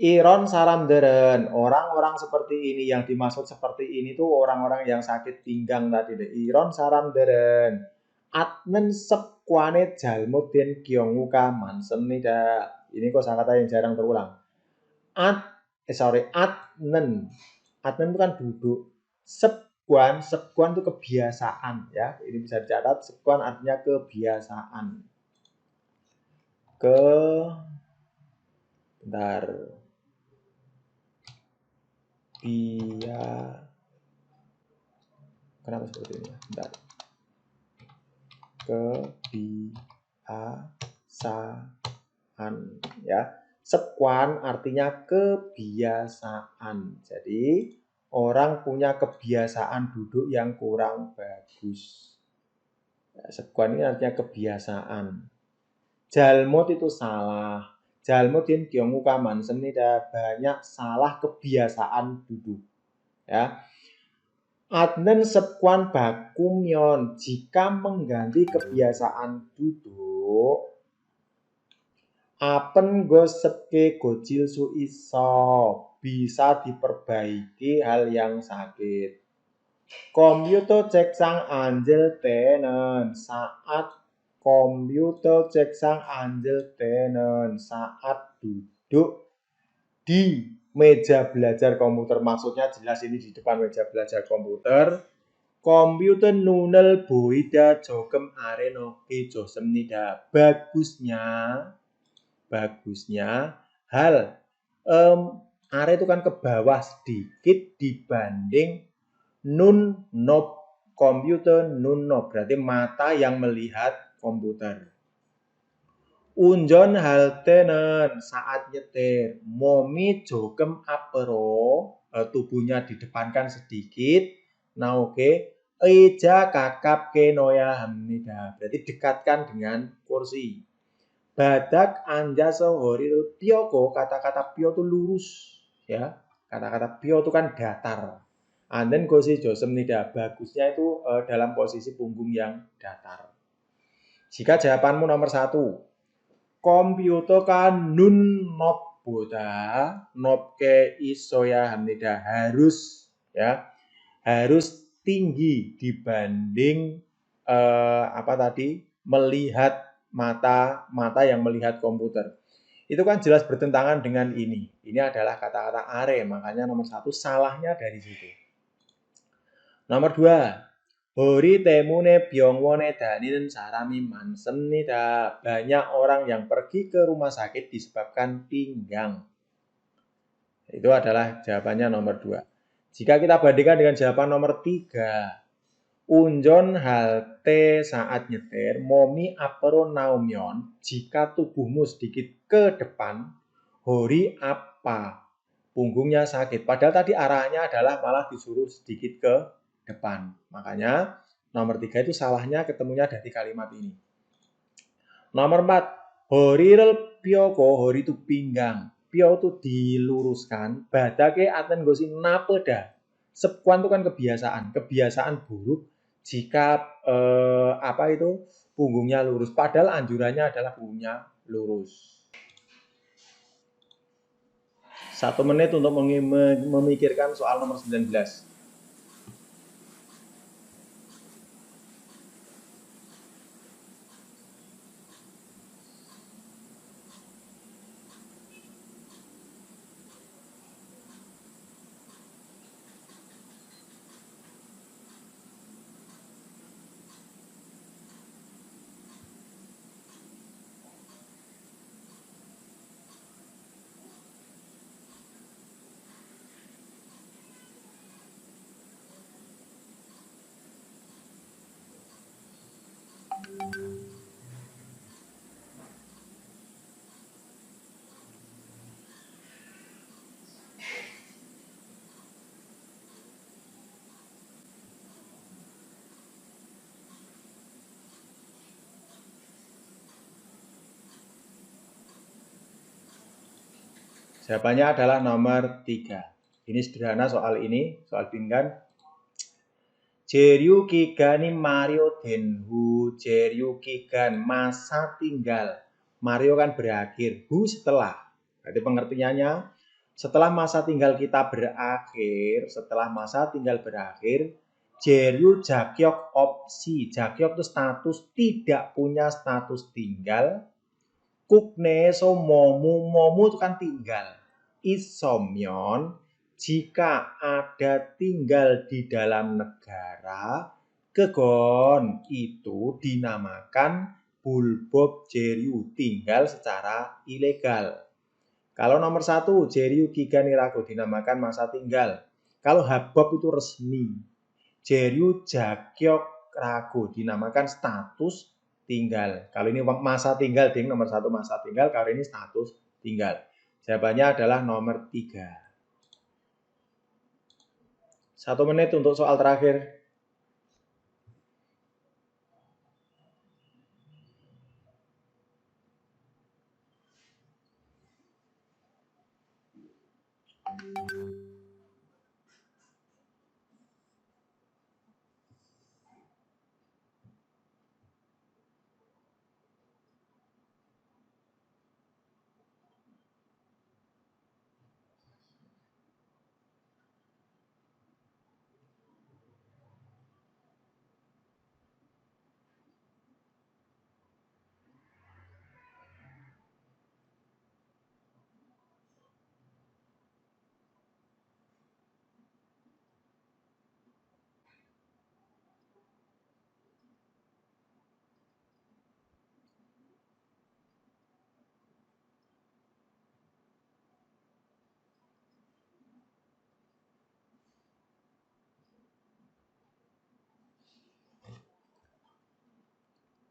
Iron saramderen, orang-orang seperti ini yang dimaksud seperti ini tuh orang-orang yang sakit pinggang tadi deh. Iron saramderen. Atnen sekwane jalmudin gyonguka mansenida. Ini kosakata yang jarang terulang. Atnen. Atnen itu kan duduk. Sekwan itu kebiasaan ya. Ini bisa dicatat, sekwan artinya kebiasaan. Bentar. Kenapa seperti ini? Bentar. Kebiasaan ya. Sekwan artinya kebiasaan. Jadi orang punya kebiasaan duduk yang kurang bagus. Sekwan ini artinya kebiasaan. Jalmut itu salah. Jalmutin gyonguka mansenida, banyak salah kebiasaan duduk. Ya. Adnen sekwan bakumyon, jika mengganti kebiasaan duduk, apen gosepke gojil su iso, bisa diperbaiki hal yang sakit. Komputer cek sang anjel tenen saat komputer cek sang Angel Tenen saat duduk di meja belajar komputer. Maksudnya jelas ini di depan meja belajar komputer. Komputer nunel boida jogem areno kejo semnida. Bagusnya hal are itu kan ke bawah sedikit dibanding nun nob komputer nun nob, berarti mata yang melihat komputer. Unjon haltenen saat nyetir, momi jogem apero, tubuhnya didepankan sedikit. Nah oke, eja kakap ke noya hamnida, berarti dekatkan dengan kursi. Badak anja sohoril pioko, kata-kata pio itu lurus, ya. Kata-kata pio itu kan datar. And then gosi josem nida, bagusnya itu dalam posisi punggung yang datar. Jika jawabanmu nomor 1, komputer kan nun nob boda, nob ke isoya hamnida, harus tinggi dibanding melihat mata yang melihat komputer. Itu kan jelas bertentangan dengan ini. Ini adalah kata-kata are, makanya nomor 1 salahnya dari situ. Nomor 2, hori temune byongwone daninen sarami mansemnida. Banyak orang yang pergi ke rumah sakit disebabkan pinggang. Itu adalah jawabannya nomor 2. Jika kita bandingkan dengan jawaban nomor 3, unjon halte saat nyetir, momi apero naumyon, jika tubuhmu sedikit ke depan, hori apa? Punggungnya sakit. Padahal tadi arahnya adalah malah disuruh sedikit ke depan. Makanya nomor 3 itu salahnya ketemunya dari kalimat ini. Nomor 4, horirel pioko, hori itu pinggang. Pio itu diluruskan, badake aten gosi napeda. Sekuan itu kan kebiasaan buruk jika punggungnya lurus. Padahal anjurannya adalah punggungnya lurus. 1 menit untuk memikirkan soal nomor 19. Jawabannya adalah nomor 3. Ini sederhana soal ini, soal pinggan. Jeryu Kigani Mario Denhu, Jeryu Kigan masa tinggal. Mario kan berakhir, Hu setelah. Berarti pengertiannya, setelah masa tinggal kita berakhir, Jeryu Jakyok opsi. Jakyok itu status tidak punya status tinggal. Kukne so momu itu kan tinggal. Isomyon, jika ada tinggal di dalam negara, kegon itu dinamakan bulbob jeryu, tinggal secara ilegal. Kalau nomor 1, jeryu giganirago dinamakan masa tinggal. Kalau habob itu resmi. Jeryu jakyok rago dinamakan status tinggal. Kalau ini masa tinggal, ding, nomor 1 masa tinggal, kalau ini status tinggal. Jawabannya adalah nomor 3. 1 menit untuk soal terakhir.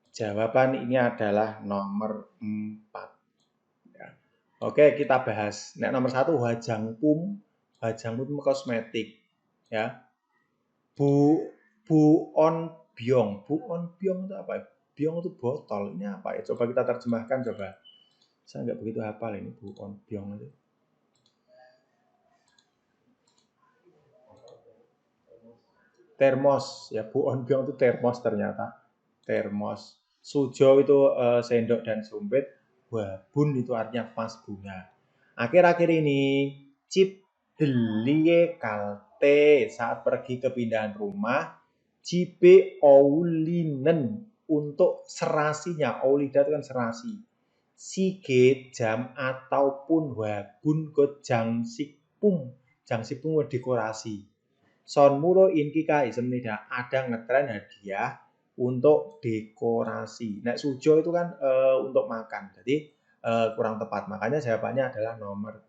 Jawaban ini adalah nomor 4. Ya. Oke, kita bahas. Nek nomor 1 hajangpum kosmetik. Ya. Buon byong itu apa? Byong itu botol. Ini apa ya? Coba kita terjemahkan coba. Saya nggak begitu hafal ini buon byong itu. Termos ya, buon byong itu termos ternyata. Termos. Sujo itu sendok dan sumpit. Wabun itu artinya vas bunga. Akhir-akhir ini Cip delie kalte saat pergi ke pindahan rumah jibe oulinen untuk serasinya. Oulida itu kan serasi. Sige jam ataupun wabun ke jangsikpum. Jangsikpum dekorasi. Son mulo inki kai semenida ada ngetren hadiah untuk dekorasi. Nek sujo itu kan untuk makan. Jadi kurang tepat. Makanya jawabannya adalah nomor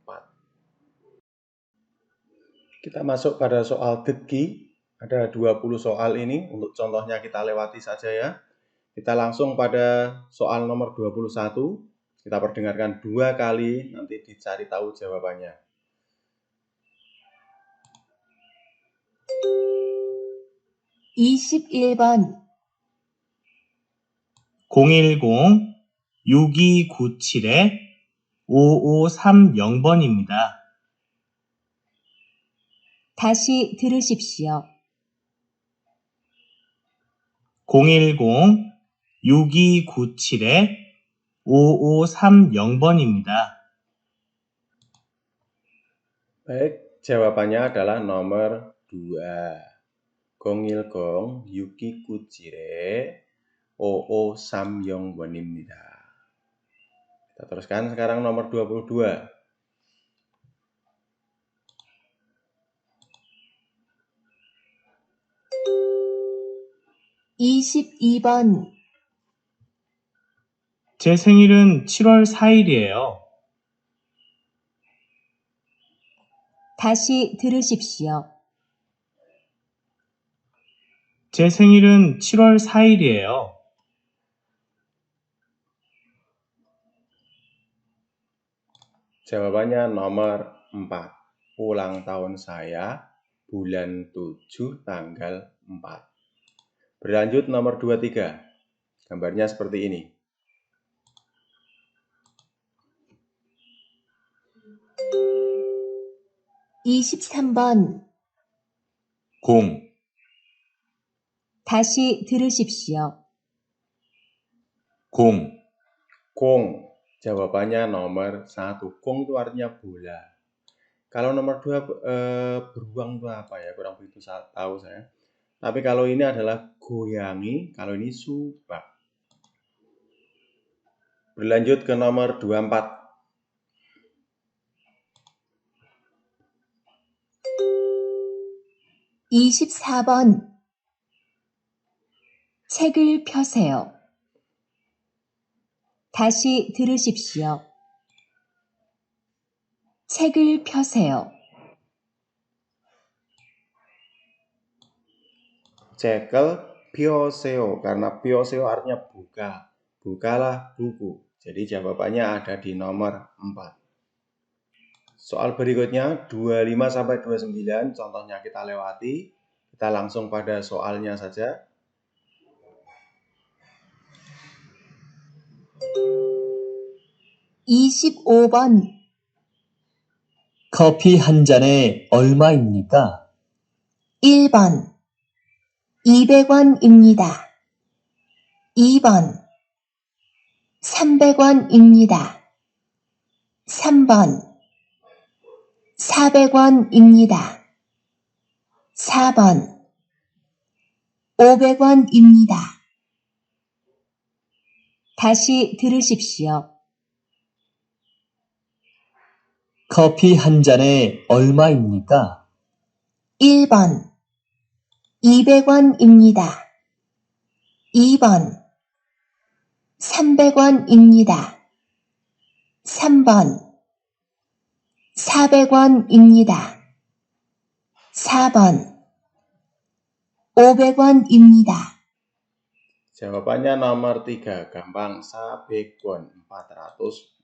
4. Kita masuk pada soal degi. Ada 20 soal ini. Untuk contohnya kita lewati saja ya. Kita langsung pada soal nomor 21. Kita perdengarkan 2 kali. Nanti dicari tahu jawabannya. 21번 010-6297-5530번입니다. 다시 들으십시오. 010-6297-5530번입니다. Baik, jawabannya adalah nomor 2. Gongilgong Yuki Kuchire Oo Samyongwon입니다. Kita teruskan sekarang nomor 22. 22번 제 생일은 7월 4일이에요. 다시 들으십시오. 제 생일은 7월 4일이에요. Jawabannya nomor 4. Ulang tahun saya bulan 7 tanggal 4. Berlanjut nomor 23. Gambarnya seperti ini. 23번 0. 다시 들으십시오. 0. Kong. Jawabannya nomor 1. Kong itu artinya bola. Kalau nomor 2 beruang itu apa ya? Kurang begitu tahu saya. Tapi kalau ini adalah goyangi, kalau ini subak. Berlanjut ke nomor 24. 24번 책을 펴세요. 다시 들으십시오. 책을 펴세요. Cekel pioseo, karena pioseo artinya buka. Bukalah buku. Jadi jawabannya ada di nomor 4. Soal berikutnya 25-29, contohnya kita lewati. Kita langsung pada soalnya saja. 25번 커피 한 잔에 얼마입니까? 1번 200원입니다. 2번 300원입니다. 3번 400원입니다. 4번 500원입니다. 다시 들으십시오. 커피 한 잔에 얼마입니까? 1번 200원입니다. 2번 300원입니다. 3번 400원입니다. 4번 500원입니다. Jawabannya nomor 3, gampang. 400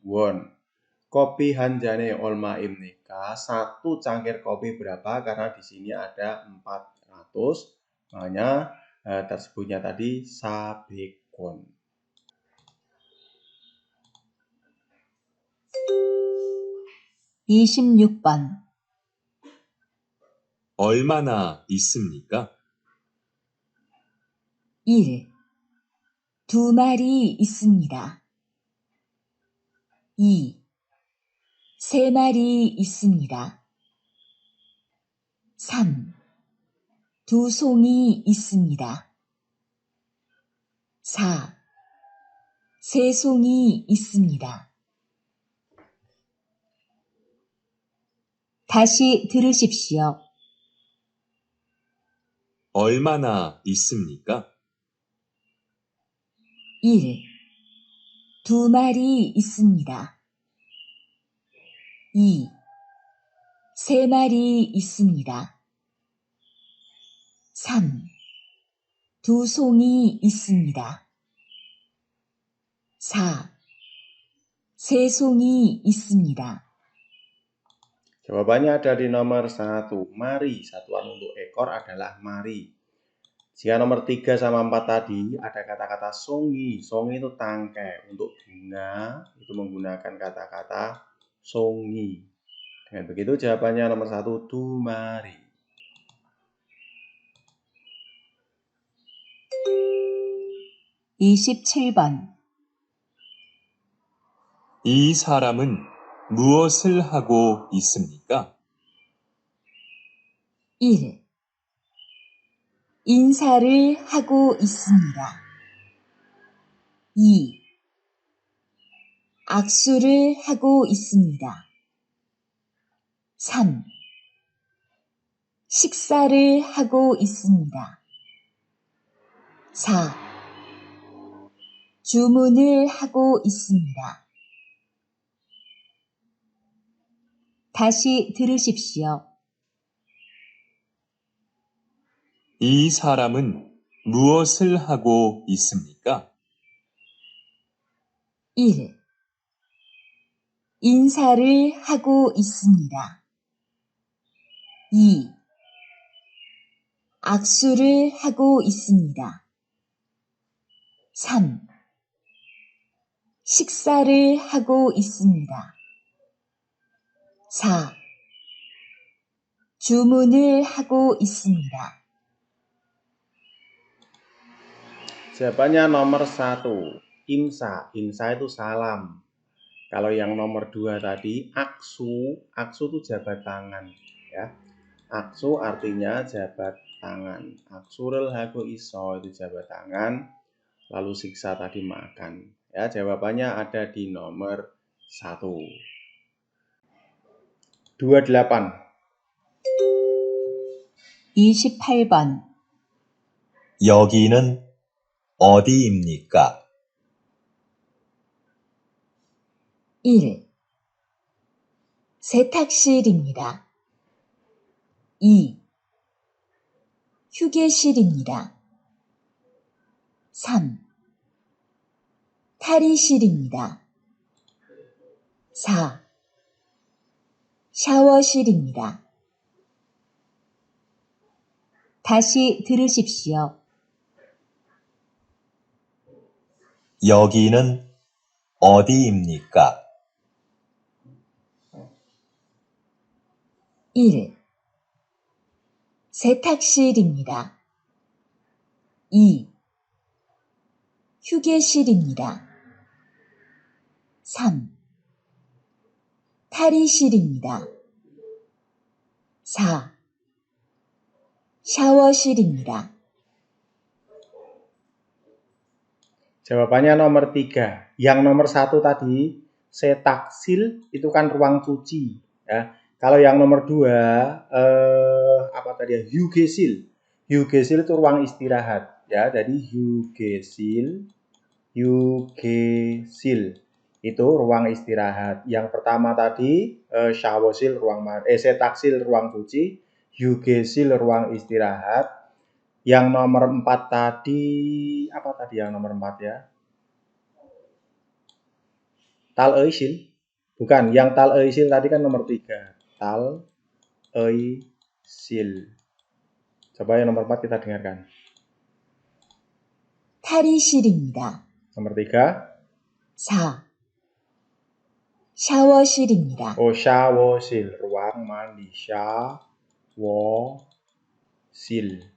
won. Kopi hanjane olma imnika, satu cangkir kopi berapa? Karena di sini ada 400, makanya tersebutnya tadi 400원. (26번) 얼마나 있습니까? 1. 2마리 있습니다. 2. 3마리 있습니다. 3. 2송이 있습니다. 4. 3송이 있습니다. 다시 들으십시오. 얼마나 있습니까? 1. 2마리 있습니다. 2. 3마리 있습니다. 3. 2송이 있습니다. 4. 3송이 있습니다. Jawabannya ada di nomor 1. Mari, satuan untuk ekor adalah mari. Jika nomor 3 sama 4 tadi ada kata-kata songi. Songi itu tangkai. Untuk bunga itu menggunakan kata-kata songi. Dengan begitu jawabannya nomor 1, 2마리. (27번) 이 사람은 무엇을 하고 있습니까? 1. 인사를 하고 있습니다. 2. 악수를 하고 있습니다. 3. 식사를 하고 있습니다. 4. 주문을 하고 있습니다. 다시 들으십시오. 이 사람은 무엇을 하고 있습니까? 1. 인사를 하고 있습니다. 2. 악수를 하고 있습니다. 3. 식사를 하고 있습니다. 4. 주문을 하고 있습니다. Jawabannya nomor 1, imsa. Imsa itu salam. Kalau yang nomor 2 tadi, aksu. Aksu itu jabat tangan. Ya. Aksu artinya jabat tangan. Aksurel hago iso itu jabat tangan. Lalu siksa tadi makan. Ya, jawabannya ada di nomor 1. 28. 28번 여기는 어디입니까? 1. 세탁실입니다. 2. 휴게실입니다. 3. 탈의실입니다. 4. 샤워실입니다. 다시 들으십시오. 여기는 어디입니까? 1. 세탁실입니다. 2. 휴게실입니다. 3. 탈의실입니다. 4. 샤워실입니다. Jawabannya nomor 3. Yang nomor 1 tadi, setaksil itu kan ruang cuci. Ya. Kalau yang nomor 2, apa tadi ya? Hyugesil. Hyugesil itu ruang istirahat. Ya, jadi hyugesil itu ruang istirahat. Yang pertama tadi setaksil ruang cuci, hyugesil ruang istirahat. Yang nomor 4 tadi, apa tadi yang nomor 4 ya? Tal Eisil? Bukan, yang Tal Eisil tadi kan nomor 3. Tal Eisil. Coba yang nomor 4 kita dengarkan. 탈의실입니다. Nomor 3. 4. 샤워실입니다. Oh, 샤워실, ruang mandi. 샤워실.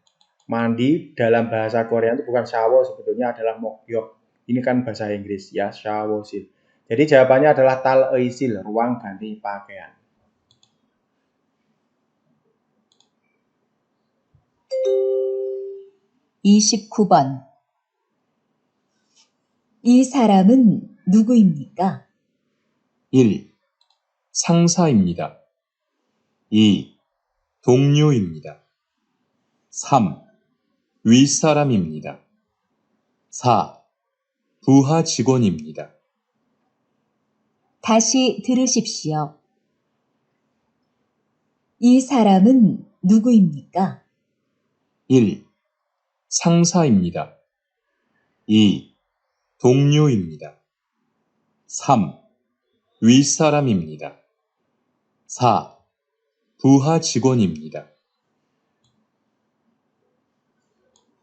Mandi dalam bahasa Korea itu bukan shower, sebetulnya adalah mokyok. Ini kan bahasa Inggris ya, 샤워실. Jadi jawabannya adalah 탈의실, ruang ganti pakaian. (29번) 이 사람은 누구입니까? 1. 상사입니다. 2. 동료입니다. 3. 윗사람입니다. 4. 부하 직원입니다. 다시 들으십시오. 이 사람은 누구입니까? 1. 상사입니다. 2. 동료입니다. 3. 윗사람입니다. 4. 부하 직원입니다.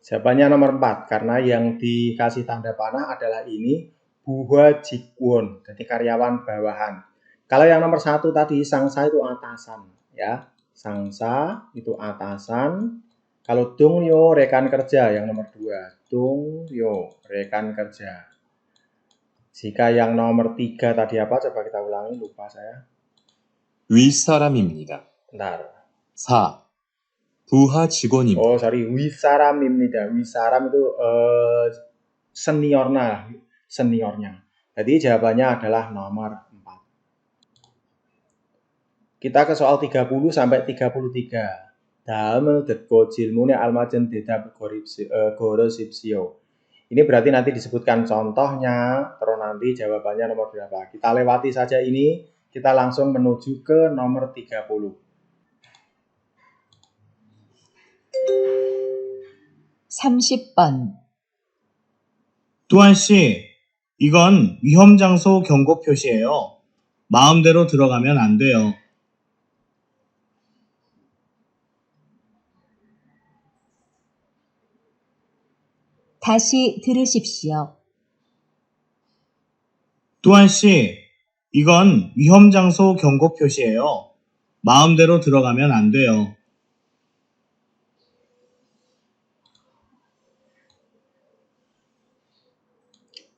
Jawabannya nomor 4, karena yang dikasih tanda panah adalah ini, buha jikwon, jadi karyawan bawahan. Kalau yang nomor 1 tadi, sangsa itu atasan, ya. Sangsa itu atasan. Kalau dongyo, rekan kerja, yang nomor 2. dongyo, rekan kerja. Jika yang nomor 3 tadi apa? Coba kita ulangi, lupa saya. 윗사람입니다. Bentar. 4. 부하 직원입니다. Oh, sorry, 윗사람입니다. 윗사람 itu seniornya. Jadi jawabannya adalah nomor 4. Kita ke soal 30 sampai 33. 다음은 듣고 질문에 알맞은 대답 고르십시오. Ini berarti nanti disebutkan contohnya, terus nanti jawabannya nomor berapa. Kita lewati saja ini, kita langsung menuju ke nomor 30. 30번 두한 씨, 이건 위험 장소 경고 표시예요. 마음대로 들어가면 안 돼요. 다시 들으십시오. 두한 씨, 이건 위험 장소 경고 표시예요. 마음대로 들어가면 안 돼요.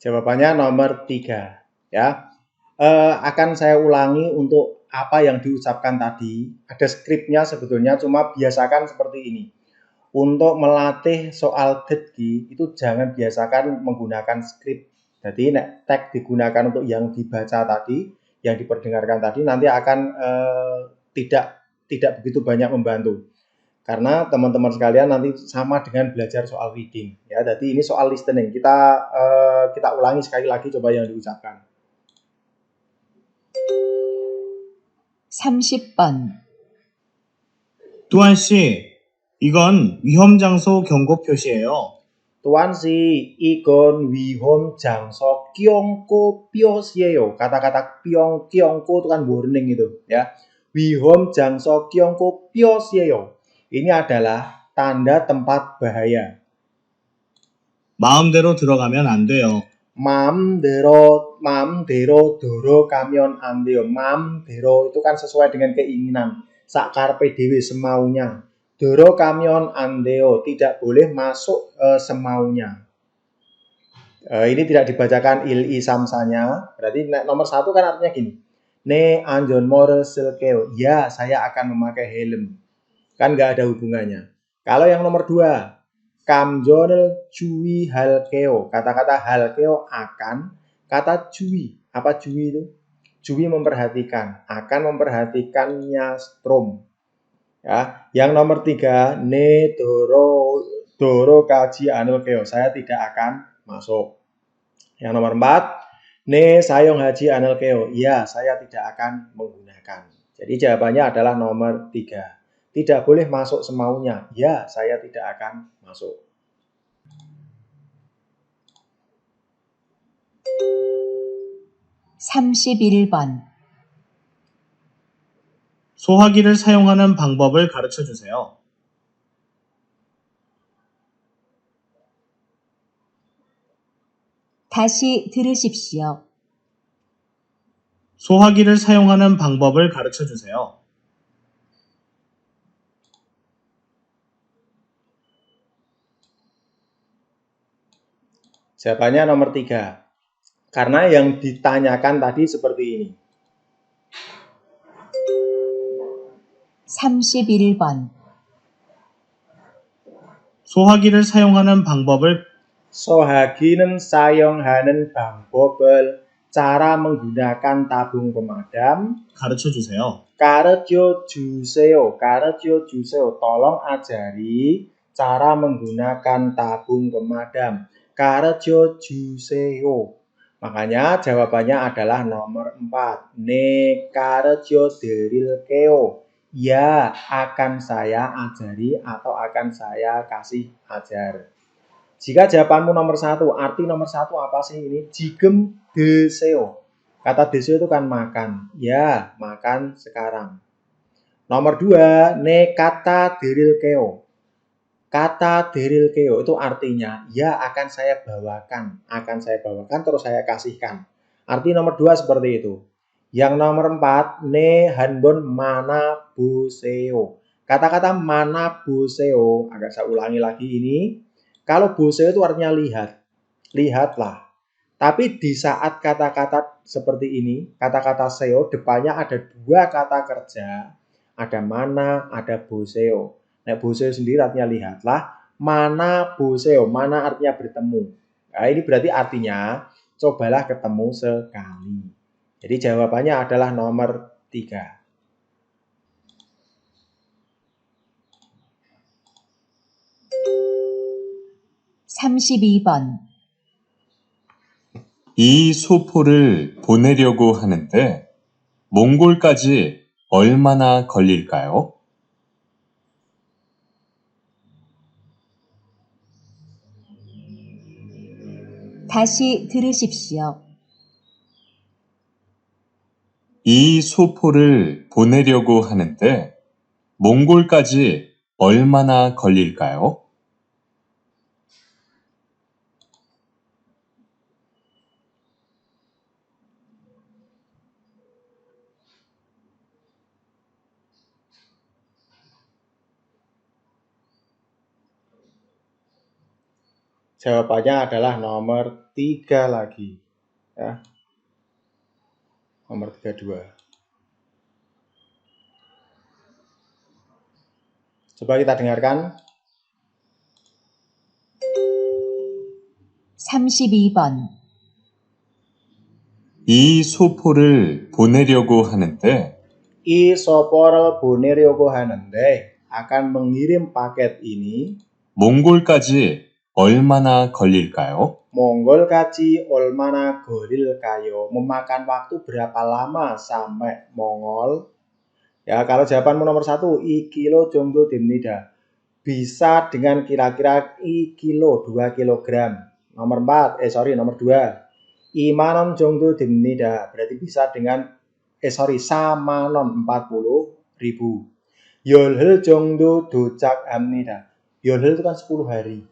Jawabannya nomor 3. Ya. Akan saya ulangi untuk apa yang diucapkan tadi. Ada skripnya sebetulnya, cuma biasakan seperti ini. Untuk melatih soal detgi, itu jangan biasakan menggunakan skrip. Jadi teks digunakan untuk yang dibaca tadi, yang diperdengarkan tadi, nanti akan tidak begitu banyak membantu. Karena teman-teman sekalian nanti sama dengan belajar soal reading, ya. Jadi ini soal listening. Kita ulangi sekali lagi, coba yang diucapkan. 30번 두한 씨, 이건 위험 장소 경고 표시예요. Tuan si ikon wihom jangso kyongko piosyeyo. Kata-kata kyongko itu kan warning itu, ya. Wihom jangso kyongko piosyeyo. Ini adalah tanda tempat bahaya. 마음대로 들어가면 안 돼요. Maamdero doro kamyon andeo. Maamdero itu kan sesuai dengan keinginan. Sakarpe dewe semaunya. Doro kamyon andeo, tidak boleh masuk semaunya. Ini tidak dibacakan il isamsanya. Berarti nomor 1 kan artinya gini. Ne anjon more silkeo. Ya, saya akan memakai helm. Kan nggak ada hubungannya. Kalau yang nomor 2, kamjonel cui halkeo. Kata-kata halkeo akan, kata cui. Apa cui itu? Cui memperhatikan, akan memperhatikannya strom. Ya, yang nomor 3, ne doro kaji anulkeo. Saya tidak akan masuk. Yang nomor 4, ne sayong haji anulkeo. Ya, saya tidak akan menggunakan. Jadi jawabannya adalah nomor 3. Tidak boleh masuk semaunya. Ya, saya tidak akan masuk. (31번) 소화기를 사용하는 방법을 가르쳐 주세요. 다시 들으십시오. 소화기를 사용하는 방법을 가르쳐 주세요. Jawabannya nomor 3. Karena yang ditanyakan tadi seperti ini. 31번 소화기를 사용하는 방법을 Sohagi는 사용하는 방법을 cara menggunakan tabung pemadam 가르쳐 주세요. 가르쳐 주세요. 가르쳐 주세요. Tolong ajari cara menggunakan tabung pemadam. 가르쳐 주세요. Makanya jawabannya adalah nomor 4. 네, 가르쳐 드릴게요. Ya, akan saya ajari atau akan saya kasih ajar. Jika jawabanmu nomor 1, arti nomor 1 apa sih ini? 지금 드세요. Kata 드세요 itu kan makan. Ya, makan sekarang. Nomor 2, 네, kata 드릴게요. Kata 드릴게요 itu artinya, ya akan saya bawakan. Akan saya bawakan terus saya kasihkan. Arti nomor 2 seperti itu. Yang nomor 4, 네, 한번 만나보세요. Kata-kata 만나보세요, agak saya ulangi lagi ini. Kalau 보세요 itu artinya lihat. Lihatlah. Tapi di saat kata-kata seperti ini, kata-kata seo, depannya ada 2 kata kerja. Ada mana, ada 보세요. Nah, 보세요 sendiri artinya lihatlah. Mana 보세요, mana artinya bertemu. Nah, ini berarti artinya cobalah ketemu sekali. Jadi jawabannya adalah nomor 3. 32번 이 소포를 보내려고 하는데 몽골까지 얼마나 걸릴까요? 다시 들으십시오. 이 소포를 보내려고 하는데 몽골까지 얼마나 걸릴까요? Jawabannya adalah nomor 3 lagi. Ya. Nomor 32. Coba kita dengarkan. 32번 이 소포를 보내려고 하는데 I soporel boneryoko ha는데 akan mengirim paket ini 몽골까지 얼마나 걸릴까요? Mongol까지 얼마나 걸릴까요? Memakan waktu berapa lama sampai Mongol? Ya, kalau jawabanmu nomor 1, 2 kilo 정도 됩니다. Bisa dengan kira-kira 2 kilo, 2 kilogram. Nomor 2. 2만 원 정도 됩니다. Berarti bisa dengan 4만 원, 40.000. 열흘 정도 도착합니다. 열흘 itu kan 10 hari.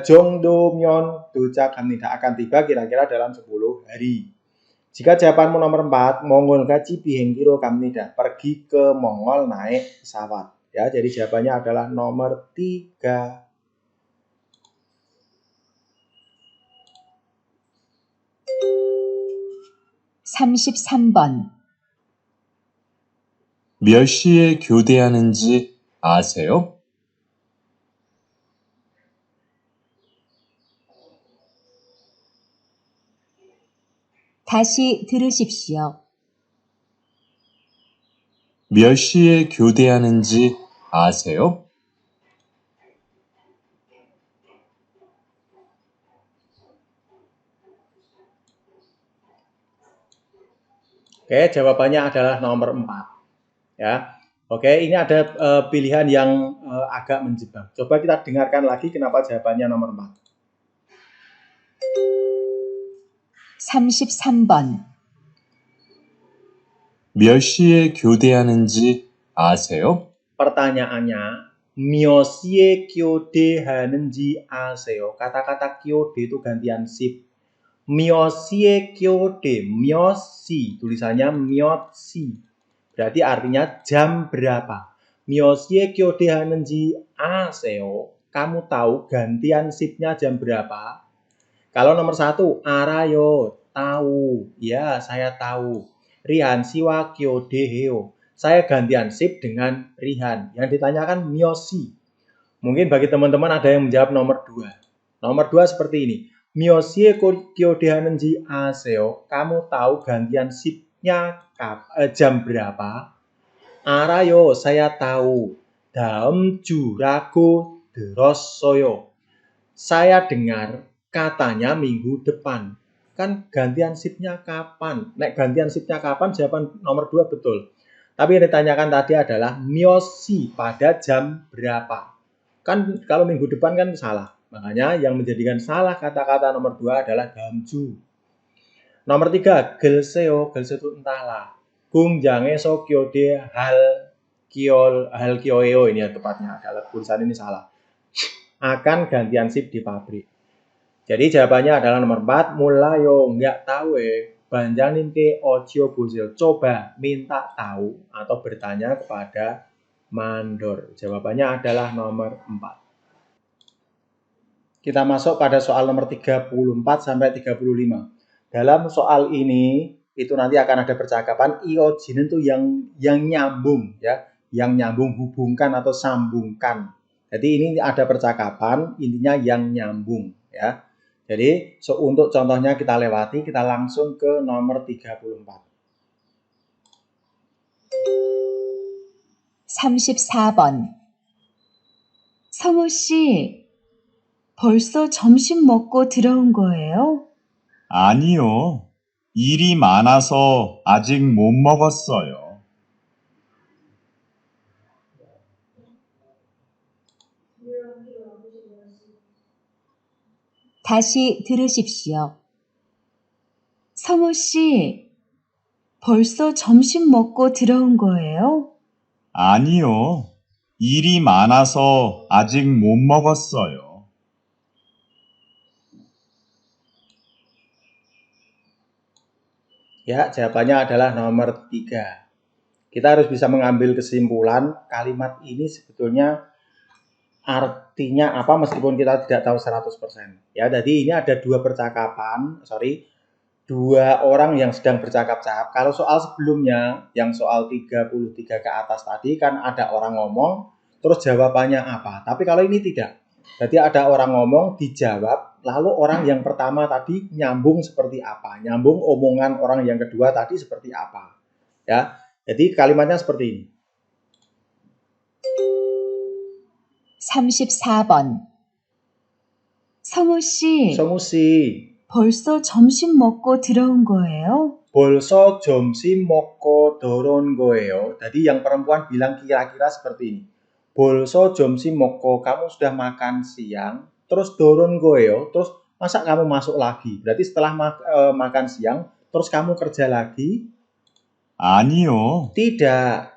정도면 도착합니다. Akan tiba kira-kira dalam 10 hari. Jika jawabanmu nomor 4, 몽골까지 비행기로 갑니다. Pergi ke Mongol naik pesawat. Ya, jadi jawabannya adalah nomor 3. 33번 몇 시에 교대하는지 아세요? 다시 들으십시오. 몇 시에 교대하는지 아세요? Oke, jawabannya adalah nomor 4. Ya. Oke, ini ada pilihan yang agak menjebak. Coba kita dengarkan lagi kenapa jawabannya nomor 4. 33번. 몇 시에 교대하는지 아세요? Pertanyaannya, 몇 시에 교대하는지 aseyo. Kata-kata kyode itu gantian sip. 몇 시에 교대, 몇 시. Tulisannya 몇 시. Berarti artinya jam berapa. 몇 시에 교대하는지 aseyo. Kamu tahu gantian sipnya jam berapa? Kalau nomor 1, arayo, tahu. Ya, saya tahu. Rihan siwa kyodeheo. Saya gantian sip dengan Rihan. Yang ditanyakan myosi. Mungkin bagi teman-teman ada yang menjawab nomor 2. Nomor 2 seperti ini. Myosi kyodehanenji aseo. Kamu tahu gantian sipnya jam berapa? Arayo, saya tahu. Daem jurago derosoyo. Saya dengar katanya minggu depan. Kan gantian shiftnya kapan? Nek gantian shiftnya kapan? Jawaban nomor 2 betul. Tapi yang ditanyakan tadi adalah myosi pada jam berapa? Kan kalau minggu depan kan salah. Makanya yang menjadikan salah kata-kata nomor 2 adalah damju. Nomor 3, gelseo. Gelseo itu entahlah. Gungjange so kyode hal kyoeo ini ya tepatnya. Kalau tulisan ini salah. Akan gantian shift di pabrik. Jadi jawabannya adalah nomor 4, mulayo nggak tahu banjanin ke ojo busil. Coba minta tahu atau bertanya kepada mandor. Jawabannya adalah nomor 4. Kita masuk pada soal nomor 34 sampai 35. Dalam soal ini itu nanti akan ada percakapan iojin itu yang nyambung ya, yang nyambung, hubungkan atau sambungkan. Jadi ini ada percakapan, intinya yang nyambung ya. Jadi untuk contohnya kita lewati, kita langsung ke nomor 34. 34번. 성우 씨, 벌써 점심 먹고 들어온 거예요? 아니요. 일이 많아서 아직 못 먹었어요. 다시 들으십시오. 성우 씨, 벌써 점심 먹고 들어온 거예요? 아니요. 일이 많아서 아직 못 먹었어요. Ya, jawabannya adalah nomor 3. Kita harus bisa mengambil kesimpulan kalimat ini sebetulnya artinya apa meskipun kita tidak tahu 100%. Ya, jadi ini ada dua orang yang sedang bercakap-cakap. Kalau soal sebelumnya, yang soal 33 ke atas tadi kan ada orang ngomong, terus jawabannya apa. Tapi kalau ini tidak. Jadi ada orang ngomong, dijawab, lalu orang yang pertama tadi nyambung seperti apa. Nyambung omongan orang yang kedua tadi seperti apa. Ya, jadi kalimatnya seperti ini. 34번. 성우 씨, 성우 씨, 벌써 점심 먹고 들어온 거예요? 벌써 점심 먹고 들어온 거예요. Tadi yang perempuan bilang kira-kira seperti ini. 벌써 점심 먹고, kamu sudah makan siang, terus 들어온 거예요, terus masa kamu masuk lagi? Berarti setelah makan siang, terus kamu kerja lagi? 아니요. Tidak.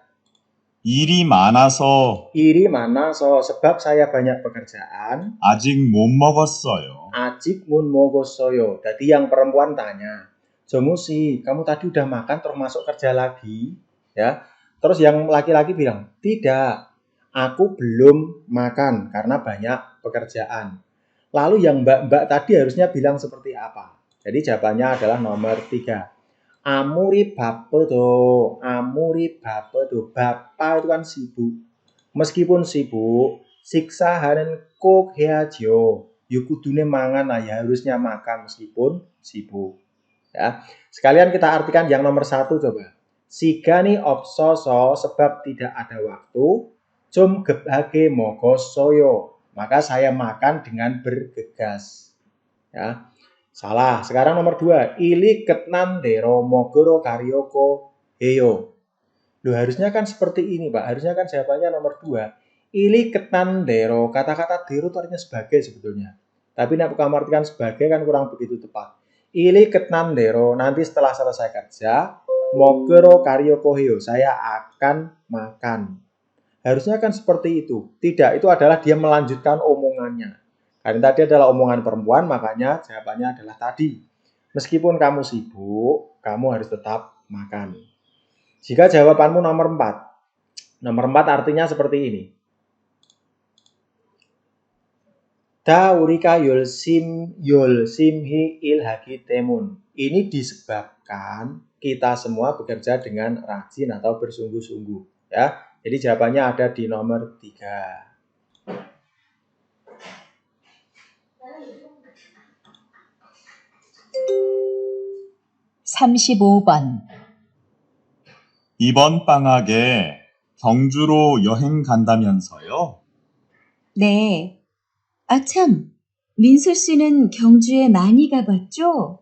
일이 많아서 Iri manaso, sebab saya banyak pekerjaan. 아직 못 먹었어요. Ajik mun mogosoyo. Tadi yang perempuan tanya, Jomusi, kamu tadi udah makan terus masuk kerja lagi? Ya. Terus yang laki-laki bilang, tidak, aku belum makan karena banyak pekerjaan. Lalu yang mbak-mbak tadi harusnya bilang seperti apa? Jadi jawabannya adalah nomor 3. Amuri bapedo, amuri bapedo. Bapak itu kan sibuk. Meskipun sibuk, siksa hanen kok heajo. Yukudune mangan lah ya, harusnya makan meskipun sibuk. Ya. Sekalian kita artikan yang nomor 1 coba. Sigani opsoso sebab tidak ada waktu. Cum gebhage mogosoyo. Maka saya makan dengan bergegas. Ya. Salah. Sekarang nomor 2. Ili ketnan dero mogoro karyoko heyo. Loh, harusnya kan seperti ini, Pak. Harusnya kan jawabannya nomor 2. Ili ketan dero. Kata-kata dero itu artinya sebagai sebetulnya. Tapi nek kamu artikan sebagai kan kurang begitu tepat. Ili ketan dero. Nanti setelah selesai kerja, mogero karyo kohyo. Saya akan makan. Harusnya kan seperti itu. Tidak, itu adalah dia melanjutkan omongannya. Karena tadi adalah omongan perempuan, makanya jawabannya adalah tadi. Meskipun kamu sibuk, kamu harus tetap makan. Jika jawabanmu nomor 4. Nomor 4 artinya seperti ini. Daurika yulsimhi ilhaki temun. Ini disebabkan kita semua bekerja dengan rajin atau bersungguh-sungguh. Ya, jadi jawabannya ada di nomor 3. (35번) 이번 방학에 경주로 여행 간다면서요? 네. 아, 참. 민수 씨는 경주에 많이 가봤죠?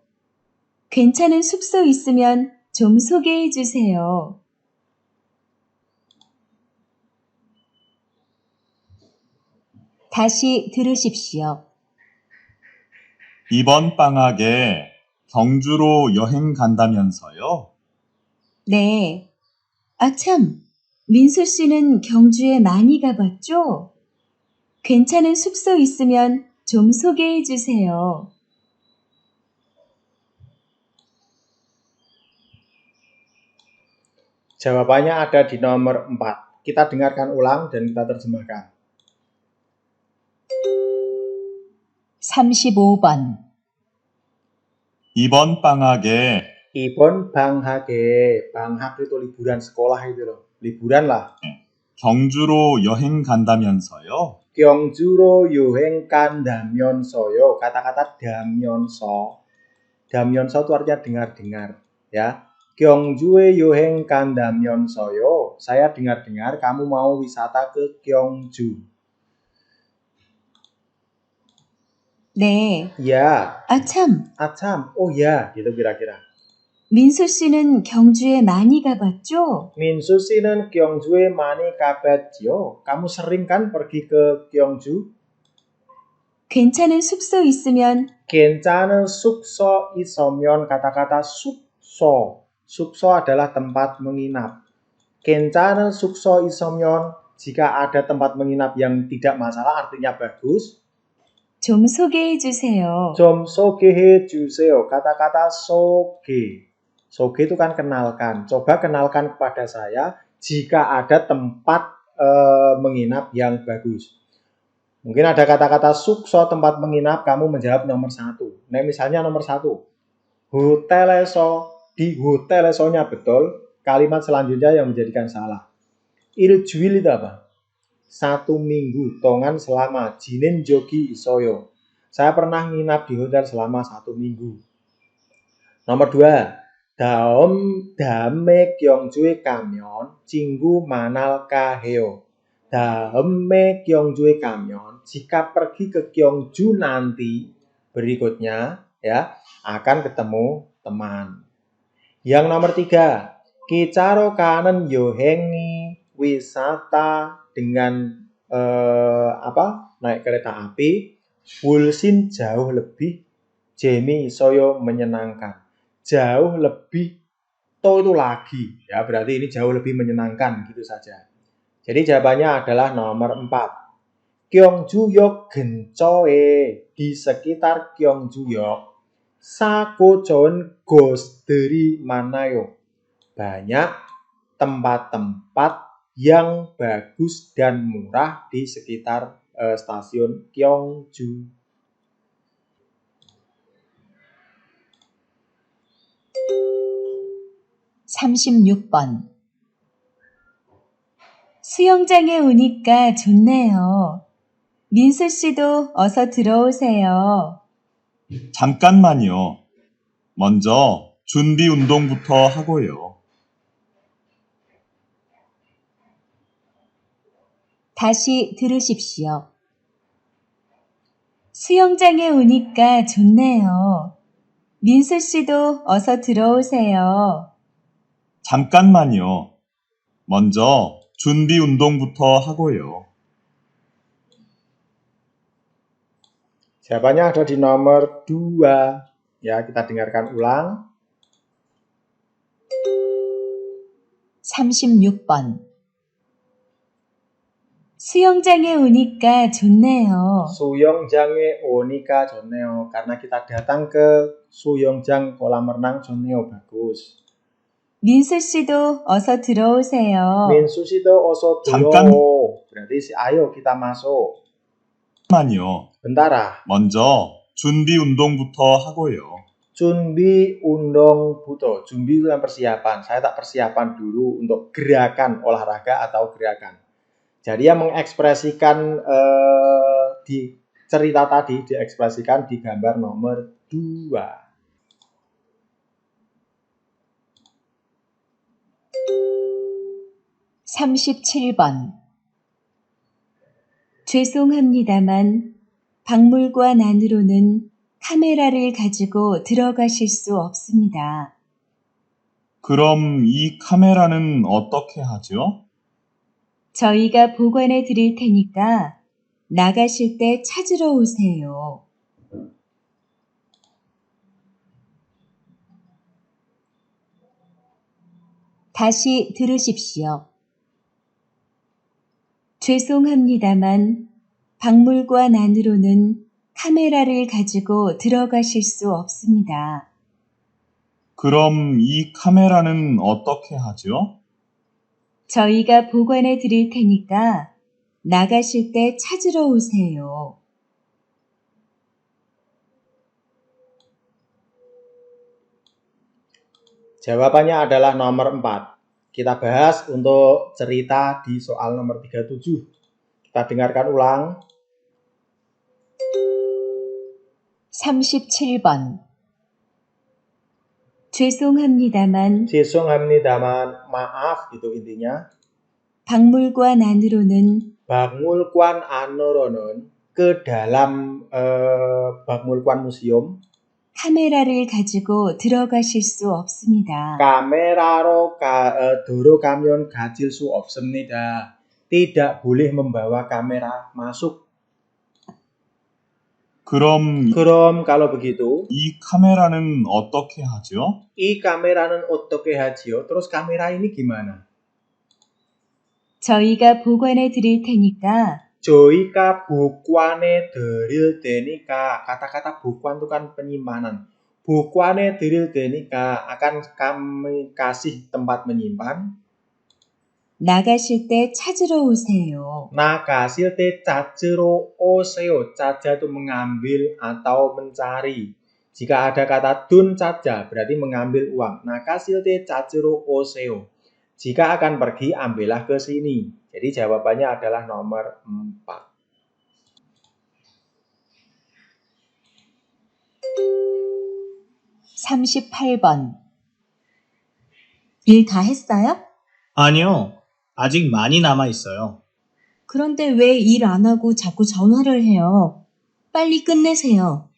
괜찮은 숙소 있으면 좀 소개해 주세요. 다시 들으십시오. 이번 방학에 경주로 여행 간다면서요? 네. 아, 참. 민수 씨는 경주에 많이 가봤죠? 괜찮은 숙소 있으면 좀 소개해 주세요. Jawabannya ada di nomor 4. Kita dengarkan ulang dan kita terjemahkan. 35번. 이번 방학에 Ibon banghage. Banghag itu liburan sekolah itu loh. Liburan lah. 경주로 여행 간다면서요? Gyeongjuro yoheng kandamyeonsoyo. Kata-kata damyeonso. Damyeonso itu artinya dengar-dengar. Ya. Gyeongjue yoheng kandamyeonsoyo. Saya dengar-dengar kamu mau wisata ke Gyeongju. 네. Ya. 아, 참. Acam. Oh ya, gitu kira-kira. 민수 씨는 경주에 많이 가봤죠? Minsu 씨는 Gyeongju에 많이 가봤지요? Kamu sering kan pergi ke Gyeongju? 괜찮은 숙소 있으면 괜찮은 숙소 있으면. Kata-kata 숙소. 숙소 adalah tempat menginap. 괜찮은 숙소 있으면 jika ada tempat menginap yang tidak masalah artinya bagus. 좀 소개해 주세요. 좀 소개해 주세요. Kata-kata soge. Soge itu kan kenalkan. Coba kenalkan kepada saya jika ada tempat menginap yang bagus. Mungkin ada kata-kata sukso tempat menginap, kamu menjawab nomor 1. Nah, misalnya nomor 1. Hoteleso. Di hotelesonya betul. Kalimat selanjutnya yang menjadikan salah. Iljuil itu apa? 1 minggu. Tongan selama. Jinin jogi isoyo. Saya pernah nginap di hotel selama 1 minggu. Nomor 2. Daome Gyeongju에 가면 친구 만날까 해요. 다음에 Gyeongju에 가면 jika pergi ke Gyeongju nanti berikutnya ya akan ketemu teman. Yang nomor 3, Kicharo kanen yohengi wisata dengan naik kereta api, Wulsin jauh lebih, Jemi soyo menyenangkan. Jauh lebih, to itu lagi ya, berarti ini jauh lebih menyenangkan gitu saja. Jadi jawabannya adalah nomor 4. Gyeongjuyok 근처에. Di sekitar Gyeongjuyok 사고좋은 곳들이 많아요. Banyak tempat-tempat yang bagus dan murah di sekitar stasiun Gyeongju. (36번) 수영장에 오니까 좋네요. 민수 씨도 어서 들어오세요. 잠깐만요. 먼저 준비 운동부터 하고요. 다시 들으십시오. 수영장에 오니까 좋네요. 민수 씨도 어서 들어오세요. 잠깐만요. 먼저 준비 운동부터 하고요. Jawabannya ada di nomor 2. Ya, kita dengarkan ulang. 36번. 수영장에 오니까 좋네요. Suyongjang에 오니까 좋네요. Karena kita datang ke Suyongjang kolam renang 좋네요. Bagus. 민수 씨도 어서 들어오세요. Minsu Shido oso 잠깐. duro. Berarti ayo kita masuk. 잠깐만요. Bentar. 먼저 준비 운동부터 하고요. Junbi undong buto. Junbi itu yang persiapan. Saya tak persiapan dulu untuk gerakan olahraga atau gerakan. Jadi yang mengekspresikan di cerita tadi diekspresikan di gambar nomor 2. 37번. 죄송합니다만 박물관 안으로는 카메라를 가지고 들어가실 수 없습니다. 그럼 이 카메라는 어떻게 하죠? 저희가 보관해 드릴 테니까 나가실 때 찾으러 오세요. 다시 들으십시오. 죄송합니다만 박물관 안으로는 카메라를 가지고 들어가실 수 없습니다. 그럼 이 카메라는 어떻게 하죠? 저희가 보관해 드릴 테니까 나가실 때 찾으러 오세요. Jawabannya adalah nomor 4. Kita bahas untuk cerita di soal nomor 37. Kita dengarkan ulang. 37번. 죄송합니다만 죄송합니다만, maaf gitu intinya. 박물관 안으로는 Bakmulkwan anoronon, ke dalam Bakmulkwan museum. 카메라를 가지고 들어가실 수 없습니다. Kameraro doro kamyon gajil su 없습니다. Tidak boleh membawa kamera masuk. 그럼 Kalau begitu, 이 카메라는 어떻게 하죠? i kamera는 어떻게 하지요? Terus kamera ini gimana? 저희가 보관해 드릴 테니까 Joika bukwane deril denika. Kata-kata bukwan itu kan penyimpanan. Bukwane deril denika akan kami kasih tempat menyimpan. 나가실 때 찾으러 오세요. Nakasil te cacero oseo. Caja itu mengambil atau mencari. Jika ada kata dun caja berarti mengambil uang. Nakasil te cacero oseo. Jika akan pergi ambillah ke sini. Jadi jawabannya adalah nomor 4. 38번. 일 다 했어요? 아니요. 아직 많이 남아 있어요. 그런데 왜 일 안 하고 자꾸 전화를 해요? 빨리 끝내세요.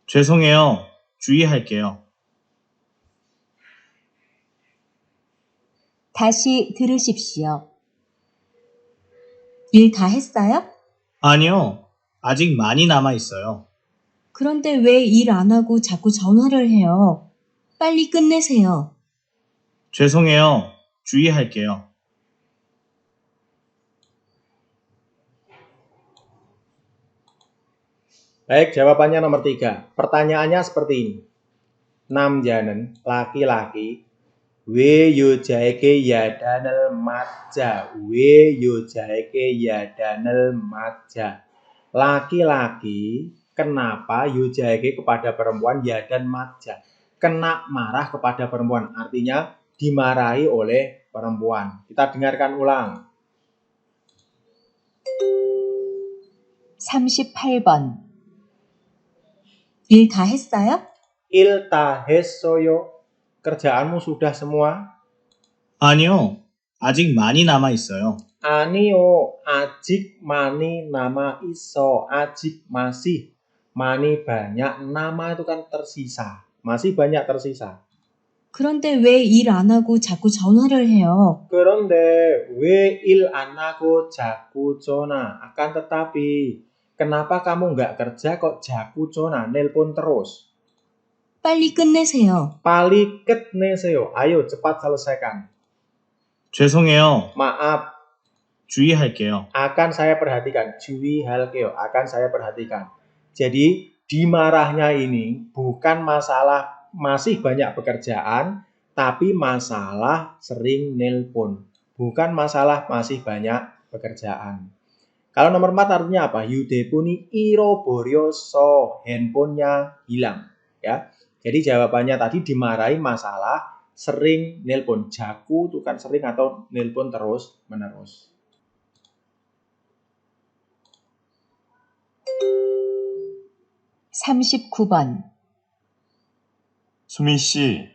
죄송해요. 주의할게요. 다시 들으십시오. 일 다 했어요? 아니요. 아직 많이 남아 있어요. 그런데 왜 일 안 하고 자꾸 전화를 해요? 빨리 끝내세요. 죄송해요. 주의할게요. Baik, jawabannya nomor 3. Pertanyaannya seperti ini. Namjanen, laki-laki. We yujaike yadanel maja. We yujaike yadanel maja. Laki-laki, kenapa yujaike kepada perempuan yadan maja? Kena marah kepada perempuan. Artinya dimarahi oleh perempuan. Kita dengarkan ulang. 38번. 일 다 했어요? Ilta hesoyo. Kerjaanmu sudah semua? 아니요. 아직 많이 남아 있어요. Anio, ajik mani nama iso, ajik masih, mani banyak, nama itu kan tersisa, masih banyak tersisa. 그런데 왜 일 안 하고 자꾸 전화를 해요? 그런데 왜 일 안 하고 jaku 전화? Akan tetapi, kenapa kamu nggak kerja kok jaku 전화, nelpon terus? 빨리 끝내세요. Pali ketneseo. Ayo cepat selesaikan. 죄송해요. Maaf, 주의할게요. akan saya perhatikan. Jui halkeo, akan saya perhatikan. Jadi dimarahnya ini bukan masalah masih banyak pekerjaan, tapi masalah sering nelpon. Bukan masalah masih banyak pekerjaan. Kalau nomor 4 artinya apa? Yudepuni iroboryoso, handphonenya hilang. Ya. Jadi jawabannya tadi dimarahi masalah sering nelpon. Jaku itu kan sering atau nelpon terus menerus. (39번) 수미 씨,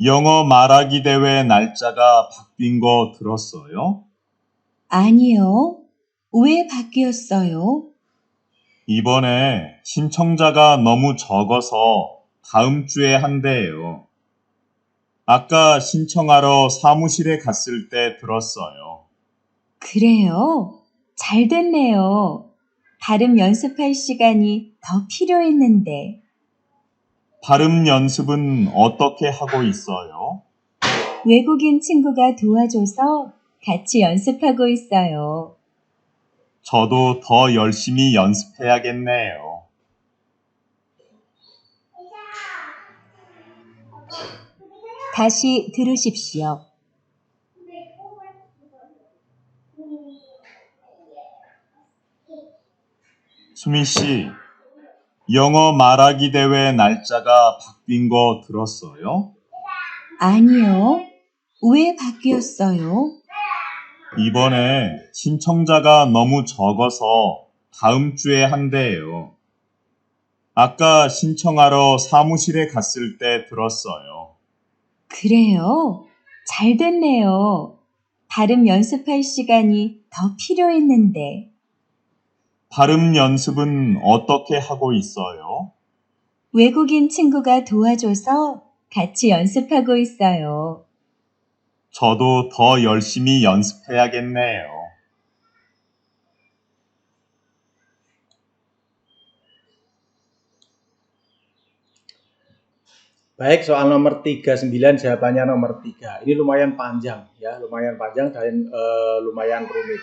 영어 말하기 대회 날짜가 바뀐 거 들었어요? 아니요. 왜 바뀌었어요? 이번에 신청자가 너무 적어서 다음 주에 한대요. 아까 신청하러 사무실에 갔을 때 들었어요. 그래요? 잘 됐네요. 발음 연습할 시간이 더 필요했는데. 발음 연습은 어떻게 하고 있어요? 외국인 친구가 도와줘서 같이 연습하고 있어요. 저도 더 열심히 연습해야겠네요. 다시 들으십시오. 수미 씨, 영어 말하기 대회 날짜가 바뀐 거 들었어요? 아니요. 왜 바뀌었어요? 이번에 신청자가 너무 적어서 다음 주에 한대요. 아까 신청하러 사무실에 갔을 때 들었어요. 그래요? 잘 됐네요. 발음 연습할 시간이 더 필요했는데. 발음 연습은 어떻게 하고 있어요? 외국인 친구가 도와줘서 같이 연습하고 있어요. 저도 더 열심히 연습해야겠네요. Baik, soal nomor 39 jawabannya nomor 3. Ini lumayan panjang ya, lumayan panjang dan lumayan rumit.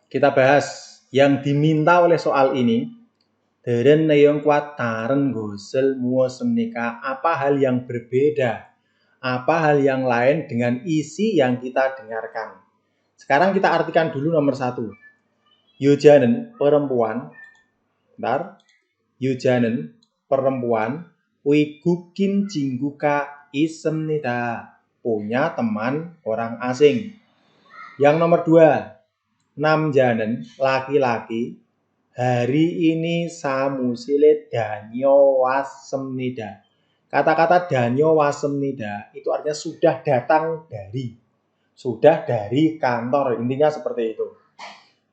Kita bahas yang diminta oleh soal ini. Deren neyong kuat taren gosel muosem nikah. Apa hal yang berbeda? Apa hal yang lain dengan isi yang kita dengarkan? Sekarang kita artikan dulu nomor 1. Yojanen perempuan. Bentar. Yojanen perempuan. Wigukin jingguka isemnida. Punya teman orang asing. Yang nomor 2. Namjanen laki-laki. Hari ini samusile danyo wasemnida. Kata-kata danyo wasemnida itu artinya sudah datang dari. Sudah dari kantor. Intinya seperti itu.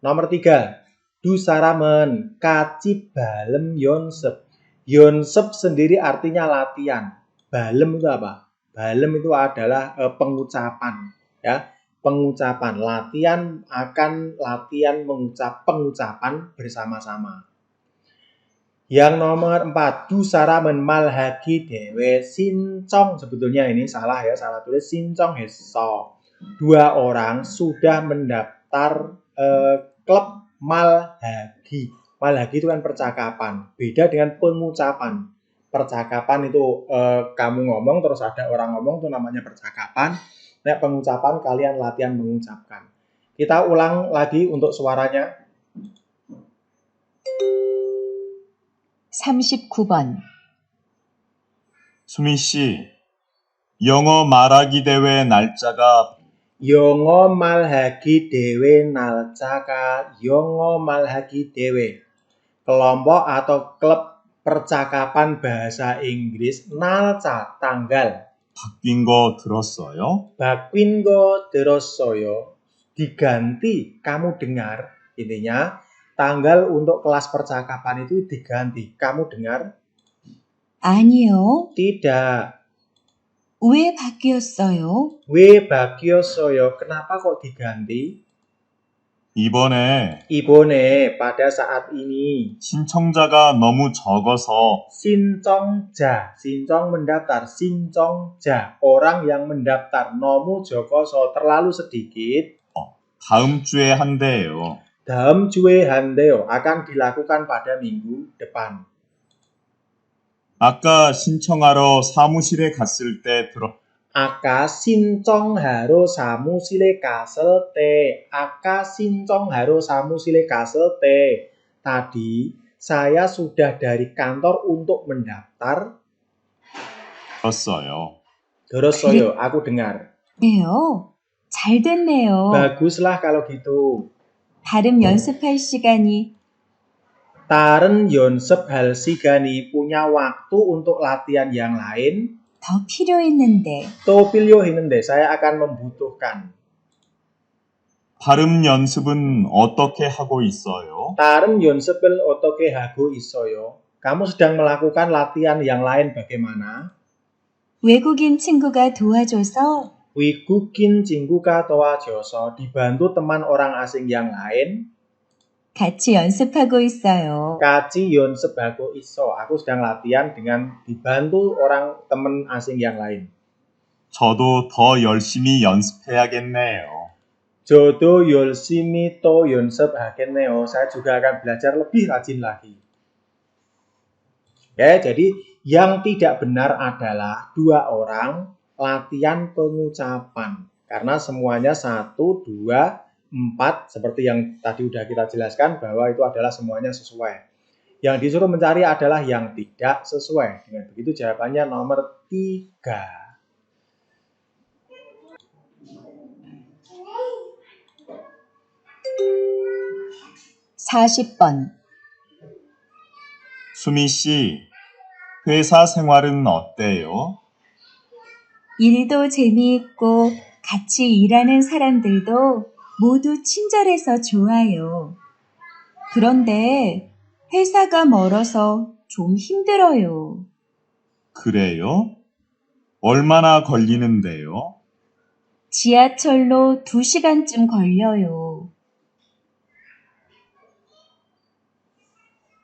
Nomor 3. Dusaramen kaci balem yonsep. Yonsep sendiri artinya latihan. Balem itu apa? Balem itu adalah pengucapan. Ya. Pengucapan, latihan akan latihan pengucapan bersama-sama. Yang nomor 4, dusaramen malhagi dewe sincong. Sebetulnya ini salah ya, salah tulis sincong heso. 2 orang sudah mendaftar klub malhagi. Malhagi itu kan percakapan, beda dengan pengucapan. Percakapan itu kamu ngomong terus ada orang ngomong, itu namanya percakapan. Nek pengucapan kalian latihan mengucapkan. Kita ulang lagi untuk suaranya. 39번. 수미 씨, 영어 말하기 대회 날짜가 Yongo malhagi dewe nalcaka. Yongo malhagi dewe. Kelompok atau klub percakapan bahasa Inggris nalca tanggal. 바뀐 거 들었어요? Bakwingo terossoyo diganti kamu dengar. Intinya tanggal untuk kelas percakapan itu diganti kamu dengar. 아니요. Tidak. 왜 바뀌었어요? 왜 바뀌었어요? Kenapa kok diganti? 이번에 Ibone pada saat ini. 신청자가 너무 적어서 Sinchongja, sinchong mendaftar, sinchongja, orang yang mendaftar. Nomu jokoso terlalu sedikit. 다음 주에 한대요. Dalam jue handeo akan dilakukan pada minggu depan. 아까 신청하러 사무실에 갔을 때 Aka sinchong haro samusile kasel te. Aka sinchong haro samusile kasel te. Tadi saya sudah dari kantor untuk mendaftar. 들었어요. Terussoyo, aku dengar. 그래요. 잘 됐네요. Baguslah kalau gitu. 발음 연습할 시간이 Taren Yonsep Halsigani punya waktu untuk latihan yang lain. 더 필요했는데. To pilyo hinende, saya akan membutuhkan. 발음 연습은 어떻게 하고 있어요? Taren Yonsepel otoke hago isoyo. Kamu sedang melakukan latihan yang lain bagaimana? 외국인 친구가 도와줘서 Wigukin Jingguka Toa Joso dibantu teman orang asing yang lain. 같이 연습하고 있어요. Kaci Yonsep hago iso. Aku sedang latihan dengan dibantu orang teman asing yang lain. 저도 더 열심히 연습해야겠네요. Jodo Yolsimi To Yonsep Hakeneo. Saya juga akan belajar lebih rajin lagi. Ya, jadi yang tidak benar adalah dua orang latihan pengucapan. Karena semuanya 1, 2, 4. Seperti yang tadi udah kita jelaskan bahwa itu adalah semuanya sesuai. Yang disuruh mencari adalah yang tidak sesuai. Dengan begitu jawabannya nomor 3. 40번. 수미 씨, 회사 생활은 어때요? 일도 재미있고 같이 일하는 사람들도 모두 친절해서 좋아요. 그런데 회사가 멀어서 좀 힘들어요. 그래요? 얼마나 걸리는데요? 지하철로 2시간쯤 걸려요.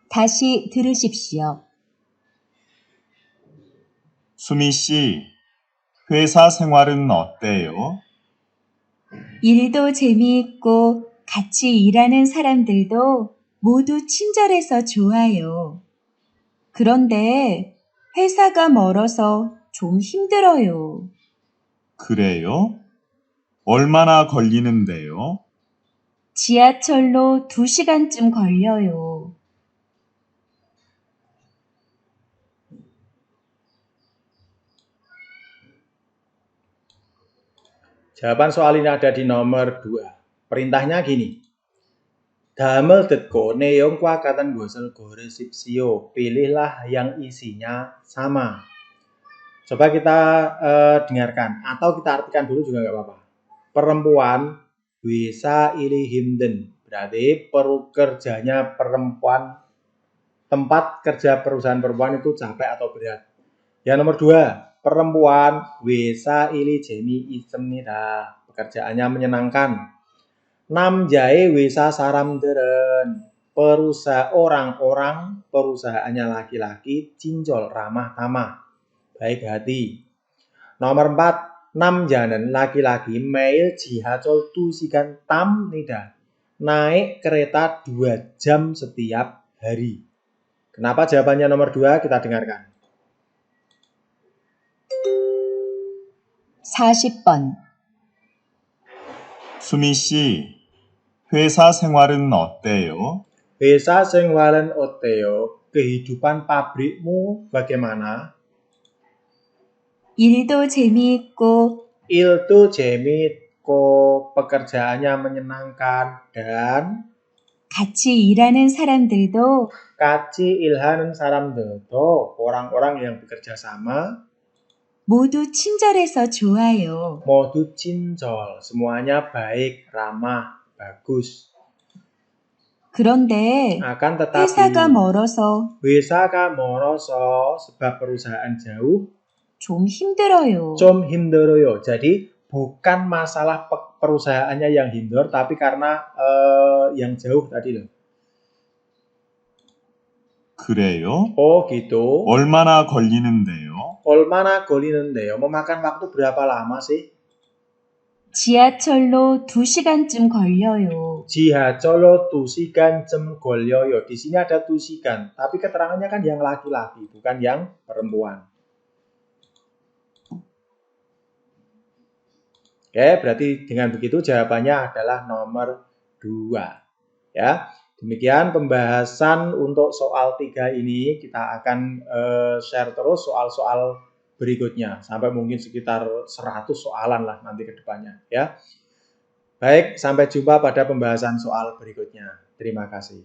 다시 들으십시오. 수미 씨, 회사 생활은 어때요? 일도 재미있고 같이 일하는 사람들도 모두 친절해서 좋아요. 그런데 회사가 멀어서 좀 힘들어요. 그래요? 얼마나 걸리는데요? 지하철로 2시간쯤 걸려요. Jawaban soal ini ada di nomor 2. Perintahnya gini. Damel detko neong kuakatan gosel gore sipsio. Pilihlah yang isinya sama. Coba kita dengarkan. Atau kita artikan dulu juga nggak apa-apa. Perempuan bisa ili himden. Berarti pekerjanya perempuan. Tempat kerja perusahaan perempuan itu capek atau berat. Yang nomor 2. Perempuan wesa ili jemi isemnida. Pekerjaannya menyenangkan. Namjae wesa saramderen. Orang-orang perusahaannya laki-laki cinjol ramah tamah. Baik hati. Nomor 4. Namjanen laki-laki mail jihacol tusikan tam nida. Naik kereta 2 jam setiap hari. Kenapa jawabannya nomor 2? Kita dengarkan. 40번. 수미 씨, 회사 생활은 어때요? 회사 생활은 어때요? Kehidupan pabrikmu bagaimana? 일도 재미있고 Iltu 재미있고 pekerjaannya menyenangkan dan 같이 일하는 사람들도 kaci ilhanen saramdodo orang-orang yang bekerja sama 모두 친절해서 좋아요. modu cinjol semuanya baik ramah bagus 그런데 Akan tetapi 회사가 멀어서 회사가 멀어서 sebab perusahaan jauh 좀 힘들어요. 좀 힘들어요. Jadi bukan masalah perusahaannya yang hinder, tapi karena yang jauh tadi loh. 그래요? Oh gitu. 얼마나 걸리는데요? 얼마나 걸리는데요? Memakan waktu berapa lama sih? 지하철로 2시간쯤 걸려요. 지하철로 2시간쯤 걸려요. Di sini ada 2시간, tapi keterangannya kan yang laki-laki, bukan yang perempuan. Oke, berarti dengan begitu jawabannya adalah nomor 2. Ya, demikian pembahasan untuk soal 3 ini. Kita akan share terus soal-soal berikutnya sampai mungkin sekitar 100 soalan lah nanti ke depannya ya. Baik, sampai jumpa pada pembahasan soal berikutnya. Terima kasih.